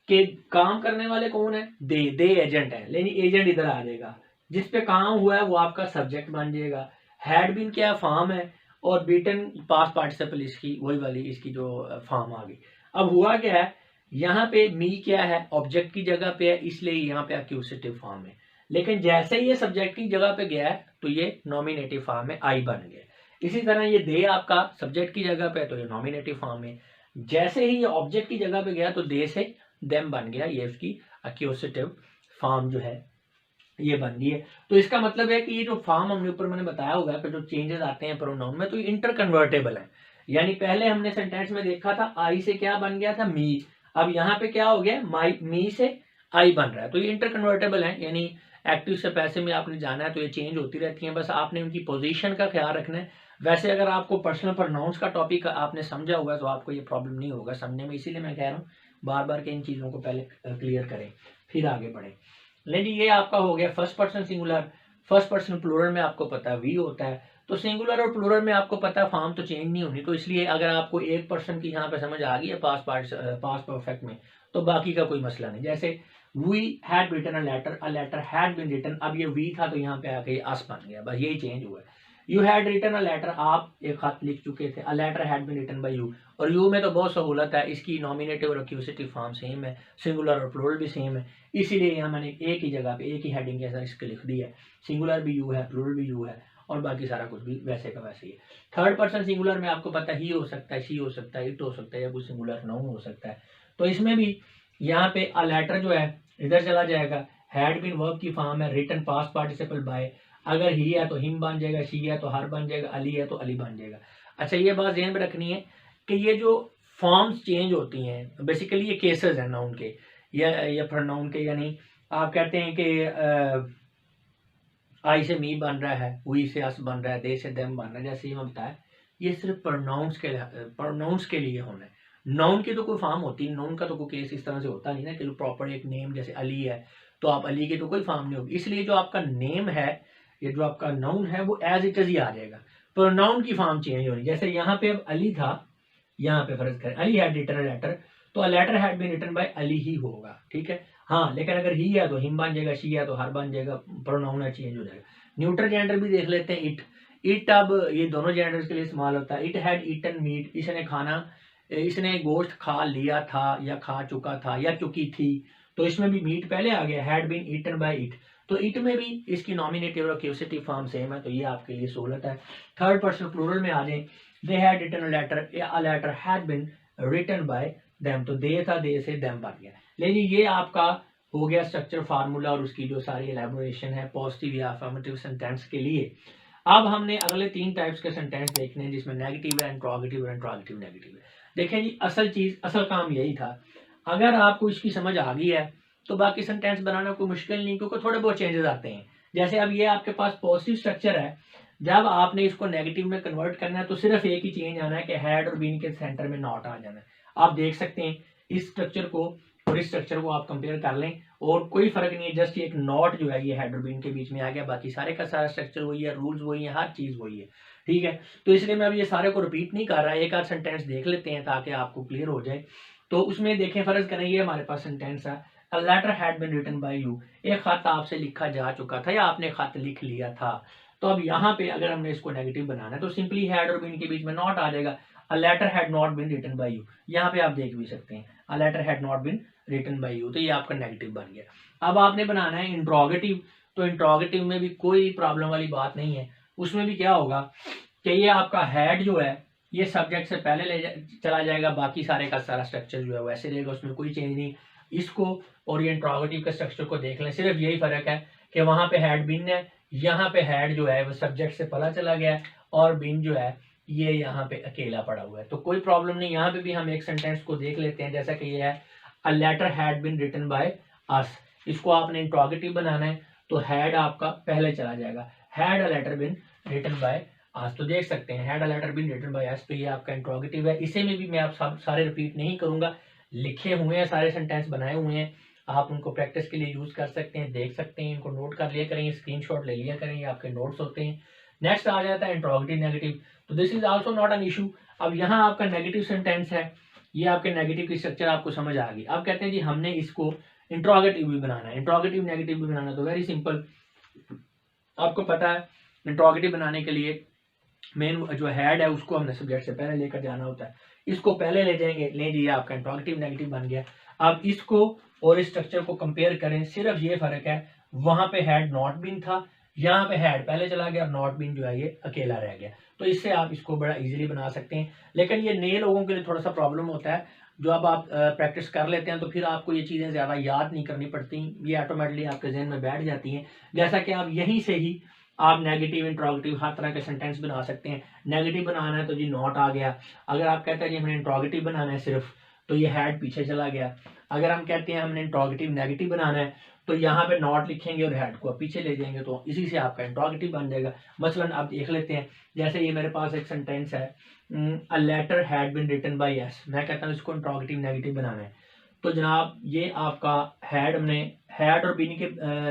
कि काम करने वाले कौन है, दे एजेंट है, लेकिन एजेंट इधर आ जाएगा। जिस पे काम हुआ है वो आपका सब्जेक्ट बन जाएगा। हैड बीन क्या फॉर्म है, और बीटन पास्ट पार्टिसिपल इसकी वही वाली इसकी जो फॉर्म आ गई। अब हुआ क्या है, यहाँ पे मी क्या है, ऑब्जेक्ट की जगह पे है, इसलिए यहाँ पे एक्यूजिटिव फॉर्म है। लेकिन जैसे ही ये सब्जेक्ट की जगह पे गया है, तो ये नॉमिनेटिव फॉर्म में आई बन गया। इसी तरह ये दे आपका सब्जेक्ट की जगह पे है, तो ये नॉमिनेटिव फॉर्म में। जैसे ही ये ऑब्जेक्ट की जगह पे गया, तो दे से देम बन गया, ये इसकी एक्यूजिटिव फॉर्म जो है ये बन गई है। तो इसका मतलब है कि ये जो फॉर्म हमने ऊपर मैंने बताया हुआ है, फिर जो चेंजेस आते हैं प्रोनाउन में, तो ये इंटर कन्वर्टेबल है। यानी पहले हमने सेंटेंस में देखा था आई से क्या बन गया था, मी। अब यहाँ पे क्या हो गया, माई, मी से आई बन रहा है। तो ये इंटर कन्वर्टेबल है, यानी एक्टिव से पैसिव में आपने जाना है तो ये चेंज होती रहती हैं, बस आपने उनकी पोजीशन का ख्याल रखना है। वैसे अगर आपको पर्सनल प्रोनाउंस का टॉपिक आपने समझा हुआ है, तो आपको ये प्रॉब्लम नहीं होगा समझने में। इसीलिए मैं कह रहा हूँ बार बार के इन चीज़ों को पहले क्लियर करें, फिर आगे बढ़ें। लेकिन ये आपका हो गया first person singular. First person plural में आपको पता है वी होता है। तो सिंगुलर और प्लूरल में आपको पता है फॉर्म तो चेंज नहीं होनी। तो इसलिए अगर आपको एक पर्सन की यहाँ पे समझ आ गई है पास्ट परफेक्ट में, तो बाकी का कोई मसला नहीं। जैसे we had written a letter had been written, अब ये वी था तो यहाँ पे आके अस बन गया, बस यही चेंज हुआ है। You had written a letter, आप एक खत लिख चुके थे। A letter had been written by you, और यू में तो बहुत सहूलत है, इसकी नॉमिनेटिव और एक्यूजिटिव फॉर्म सेम है, सिंगुलर और प्लूरल भी सेम है। इसीलिए यहाँ मैंने एक ही जगह पे एक ही हेडिंग के साथ इसके लिख दी है। सिंगुलर भी यू है, प्लूरल भी यू है, और बाकी सारा कुछ भी वैसे का वैसे ही है। थर्ड पर्सन सिंगुलर में आपको पता ही हो सकता है, शी हो सकता है, इट हो सकता है, या कोई सिंगुलर नाउन हो सकता है। तो इसमें भी यहाँ पे अ लेटर जो है इधर चला जाएगा। हैड बीन वर्ब की फॉर्म है, रिटन पास्ट पार्टिसिपल बाय। अगर ही है तो हिम बन जाएगा, शी है तो हर बन जाएगा, अली है तो अली बन जाएगा। अच्छा, ये बात ध्यान में रखनी है कि ये जो फॉर्म्स चेंज होती हैं, बेसिकली ये केसेस हैं नाउन के या प्रोनाउन के। यानी आप कहते हैं कि आई से मी बन रहा है, वी से अस बन रहा है, दे से देम बन रहा है, जैसे ये मैं बताया, ये सिर्फ प्रोनाउंस के लिए होना है। नाउन की तो कोई फॉर्म होती है, नाउन का तो कोई केस इस तरह से होता नहीं ना कि प्रॉपर एक नेम, जैसे अली है तो आप अली की तो कोई फॉर्म नहीं होगी। इसलिए जो आपका नेम है, ये जो आपका नाउन है, वो एज इट इज ही आ जाएगा। प्रोनाउन की फॉर्म चेंज होनी। जैसे यहाँ पे अब अली था, यहाँ पे फर्ज करें Ali had written a letter, तो a letter had been written by Ali ही होगा, ठीक है। हाँ, लेकिन अगर ही है तो हिम बन जाएगा, शी है तो हर बन जाएगा, प्रोनाउन चेंज हो जाएगा। न्यूट्रल जेंडर भी देख लेते हैं, इट अब ये दोनों जेंडर्स के लिए इस्तेमाल होता है। इट हैड ईटन मीट, इसने गोश्त खा लिया था या खा चुका था या चुकी थी। तो इसमें भी मीट पहले आ गया, had been eaten by it. तो इट में भी इसकी नॉमिनेटिव और एक्यूजिटिव फॉर्म सेम है, तो ये आपके लिए सहूलत है। थर्ड पर्सन प्लूरल में आ जाए, they had written a letter had been written by them, तो दे था, दे से देम बन गया। लेकिन ये आपका हो गया स्ट्रक्चर फार्मूला और उसकी जो सारी एलैबोरेशन है पॉजिटिव या अफर्मेटिव सेंटेंस के लिए। अब हमने अगले 3 टाइप्स के सेंटेंस देखने हैं जिसमें नेगेटिव है, इंट्रोगेटिव है, इंट्रोगेटिव नेगेटिव है। देखें जी, असल काम यही था। अगर आपको इसकी समझ आ गई है तो बाकी सेंटेंस बनाना कोई मुश्किल नहीं, क्योंकि थोड़े बहुत चेंजेस आते हैं। जैसे अब ये आपके पास पॉजिटिव स्ट्रक्चर है, जब आपने इसको नेगेटिव में कन्वर्ट करना है तो सिर्फ एक ही चेंज आना है कि हेड और बीन के सेंटर में नॉट आ जाना है। आप देख सकते हैं इस स्ट्रक्चर को और इस स्ट्रक्चर को आप कंपेयर कर लें और कोई फर्क नहीं है, जस्ट एक नॉट जो है ये हेड और बीन के बीच में आ गया, बाकी सारे का सारा स्ट्रक्चर वही है, रूल्स वही है, हर चीज वही है। ठीक है, तो इसलिए मैं अब ये सारे को रिपीट नहीं कर रहा, एक आध सेंटेंस देख लेते हैं ताकि आपको क्लियर हो जाए। तो उसमें देखें, फर्ज करें ये हमारे पास सेंटेंस है, a letter had been written by you, एक खत आपसे लिखा जा चुका था या आपने खत लिख लिया था। तो अब यहाँ पे अगर हमने इसको नेगेटिव बनाना है तो सिंपली हैड और बीन के बीच में नॉट आ जाएगा, a letter had not been written by you. यहाँ पे आप देख भी सकते हैं a letter had not been written by you, तो ये आपका नेगेटिव बन गया। अब आपने बनाना है इंट्रोगेटिव, तो इंट्रोगेटिव में भी कोई प्रॉब्लम वाली बात नहीं है। उसमें भी क्या होगा कि ये आपका हेड जो है ये सब्जेक्ट से पहले चला जाएगा, बाकी सारे का सारा स्ट्रक्चर जो है वैसे रहेगा, उसमें कोई चेंज नहीं। इसको और ये इंट्रोगेटिव के स्ट्रक्चर को देख लें, सिर्फ यही फर्क है कि वहां पे हेड बिन है, यहाँ पे हेड जो है वो सब्जेक्ट से पहला चला गया है और बिन जो है ये यहाँ पे अकेला पड़ा हुआ है। तो कोई प्रॉब्लम नहीं। यहाँ पे भी हम एक सेंटेंस को देख लेते हैं, जैसा कि ये है, a letter had been written by us. इसको आपने इंट्रोगेटिव बनाना है तो हैड आपका पहले चला जाएगा, had a letter been written by us. तो देख सकते हैं had a letter been written by us, तो ये आपका इंट्रोगेटिव है। इसे में भी मैं आप सब सारे रिपीट नहीं करूंगा, लिखे हुए हैं सारे सेंटेंस बनाए हुए हैं, आप उनको प्रैक्टिस के लिए यूज कर सकते हैं, देख सकते हैं, इनको नोट कर लिया करें, स्क्रीनशॉट ले लिया करें, ये आपके नोट्स होते हैं। नेक्स्ट आ जाता है इंट्रोगेटिव नेगेटिव, तो this is also not an issue. अब यहाँ आपका नेगेटिव सेंटेंस है, ये आपके नेगेटिव की स्ट्रक्चर आपको समझ आ गई। अब कहते हैं जी हमने इसको इंट्रोगेटिव भी बनाना है, इंट्रोगेटिव नेगेटिव भी बनाना है, तो वेरी सिंपल। आपको पता है इंट्रोगेटिव बनाने के लिए मेन जो हेड है उसको हमने सब्जेक्ट से पहले लेकर जाना होता है, इसको पहले ले जाएंगे, ले जी आपका इंट्रोगेटिव नेगेटिव बन गया। अब इसको और इस स्ट्रक्चर को कंपेयर करें, सिर्फ ये फर्क है वहां पे हेड नॉट बीन था, यहाँ पे हेड पहले चला गया और नॉट बीन जो है ये अकेला रह गया। तो इससे आप इसको बड़ा इजीली बना सकते हैं, लेकिन ये नए लोगों के लिए थोड़ा सा प्रॉब्लम होता है। जो अब आप प्रैक्टिस कर लेते हैं तो फिर आपको ये चीजें ज्यादा याद नहीं करनी पड़ती, ये ऑटोमेटिकली आपके जहन में बैठ जाती हैं। जैसा कि आप यहीं से ही आप नेगेटिव इंट्रोगेटिव हर तरह के सेंटेंस बना सकते हैं। नेगेटिव बनाना है तो जी नॉट आ गया, अगर आप कहते हैं जी हमने इंट्रोगेटिव बनाना है सिर्फ, तो ये हैड पीछे चला गया। अगर हम कहते हैं हमने इंट्रोगेटिव नेगेटिव बनाना है तो यहाँ पे नॉट लिखेंगे और हेड को पीछे ले जाएंगे, तो इसी से आपका इंट्रोगेटिव बन जाएगा। मसलन आप देख लेते हैं, जैसे ये मेरे पास एक सेंटेंस है, a letter had been written by us, मैं कहता हूँ इसको इंट्रोगेटिव नेगेटिव बनाना है, तो जनाब ये आपका हैड, हमने हैड और बिन के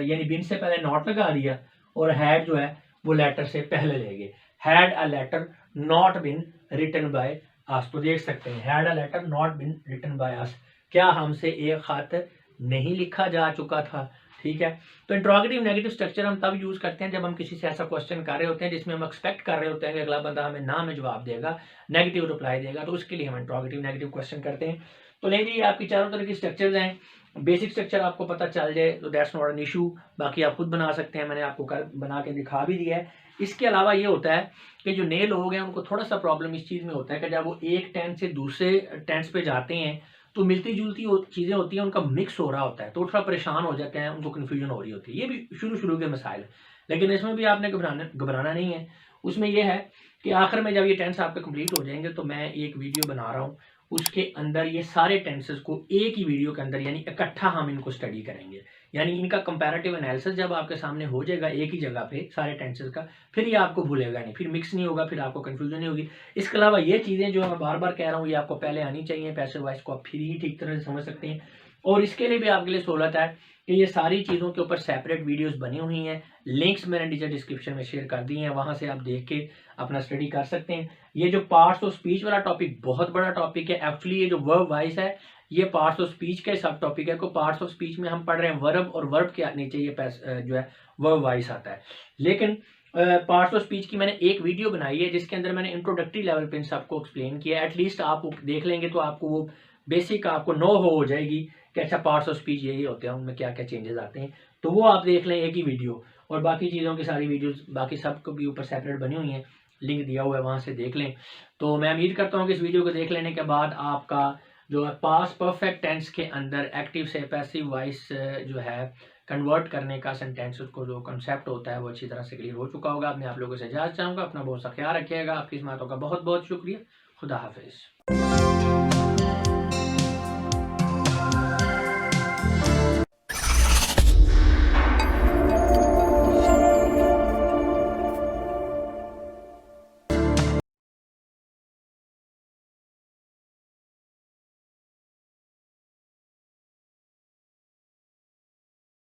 यानी बिन से पहले नॉट लगा दिया और हैड जो है वो लेटर से पहले ले गए, had a letter not been written by us. तो देख सकते हैं had a letter not been written by us, क्या हमसे एक खत नहीं लिखा जा चुका था। ठीक है, तो इंट्रोगेटिव नेगेटिव स्ट्रक्चर हम तब यूज करते हैं जब हम किसी से ऐसा क्वेश्चन कर रहे होते हैं जिसमें हम एक्सपेक्ट कर रहे होते हैं कि अगला बंदा हमें ना में जवाब देगा, नेगेटिव रिप्लाई देगा, तो उसके लिए हम इंट्रोगेटिव नेगेटिव क्वेश्चन करते हैं। तो नहीं जी, आपकी चारों तरह की स्ट्रक्चर्स हैं, बेसिक स्ट्रक्चर आपको पता चल जाए तो दैट्स नॉट एन इशू, बाकी आप खुद बना सकते हैं, मैंने आपको बना के दिखा भी दिया है। इसके अलावा ये होता है कि जो नए लोग हैं उनको थोड़ा सा प्रॉब्लम इस चीज़ में होता है कि जब वो एक टेंस से दूसरे टेंस पे जाते हैं तो मिलती जुलती चीज़ें होती हैं, उनका मिक्स हो रहा होता है, तो थोड़ा परेशान हो जाते हैं, उनको कन्फ्यूजन हो रही होती है। ये भी शुरू के मसाइल है, लेकिन इसमें भी आपने घबराना नहीं है। उसमें यह है कि आखिर में जब ये टेंस आपके कंप्लीट हो जाएंगे तो मैं एक वीडियो बना रहा हूँ, उसके अंदर ये सारे टेंसेस को एक ही वीडियो के अंदर यानी इकट्ठा हम इनको स्टडी करेंगे, यानी इनका कंपैरेटिव एनालिसिस जब आपके सामने हो जाएगा एक ही जगह पे सारे टेंसेस का, फिर ये आपको भूलेगा नहीं, फिर मिक्स नहीं होगा, फिर आपको कंफ्यूजन नहीं होगी। इसके अलावा ये चीज़ें जो मैं बार बार कह रहा हूँ ये आपको पहले आनी चाहिए, पैसिव वॉइस को आप फिर ही ठीक तरह से समझ सकते हैं। और इसके लिए भी आपके लिए सहूलत है कि ये सारी चीज़ों के ऊपर सेपरेट वीडियोस बनी हुई हैं, लिंक्स मैंने नीचे डिस्क्रिप्शन में शेयर कर दी हैं, वहाँ से आप देख के अपना स्टडी कर सकते हैं। ये जो पार्ट्स ऑफ स्पीच वाला टॉपिक बहुत बड़ा टॉपिक है, एक्चुअली ये जो वर्ब वॉइस है ये पार्ट्स ऑफ स्पीच का सब टॉपिक है। को पार्ट्स ऑफ स्पीच में हम पढ़ रहे हैं वर्ब, और वर्ब के नीचे ये जो है वर्ब वॉइस आता है। लेकिन पार्ट्स ऑफ स्पीच की मैंने एक वीडियो बनाई है जिसके अंदर मैंने इंट्रोडक्टरी लेवल पे इन सबको एक्सप्लेन किया है। एटलीस्ट आप देख लेंगे तो आपको वो बेसिक आपको नो हो जाएगी कि अच्छा पार्ट्स ऑफ स्पीच यही होते हैं, उनमें क्या क्या चेंजेस आते हैं, तो वो आप देख लें एक ही वीडियो। और बाकी चीज़ों की सारी वीडियोस बाकी सब को भी ऊपर सेपरेट बनी हुई हैं, लिंक दिया हुआ है, वहाँ से देख लें। तो मैं उम्मीद करता हूँ कि इस वीडियो को देख लेने के बाद आपका जो है पास्ट परफेक्ट टेंस के अंदर एक्टिव से पैसिव वॉइस जो है कन्वर्ट करने का सेंटेंस को जो कंसेप्ट होता है वो अच्छी तरह से क्लियर हो चुका होगा। मैं आप लोगों से इजाज़त चाहूँगा। अपना बहुत सा ख्याल रखिएगा। आपकी इस बातों का बहुत बहुत शुक्रिया। खुदा हाफिज़।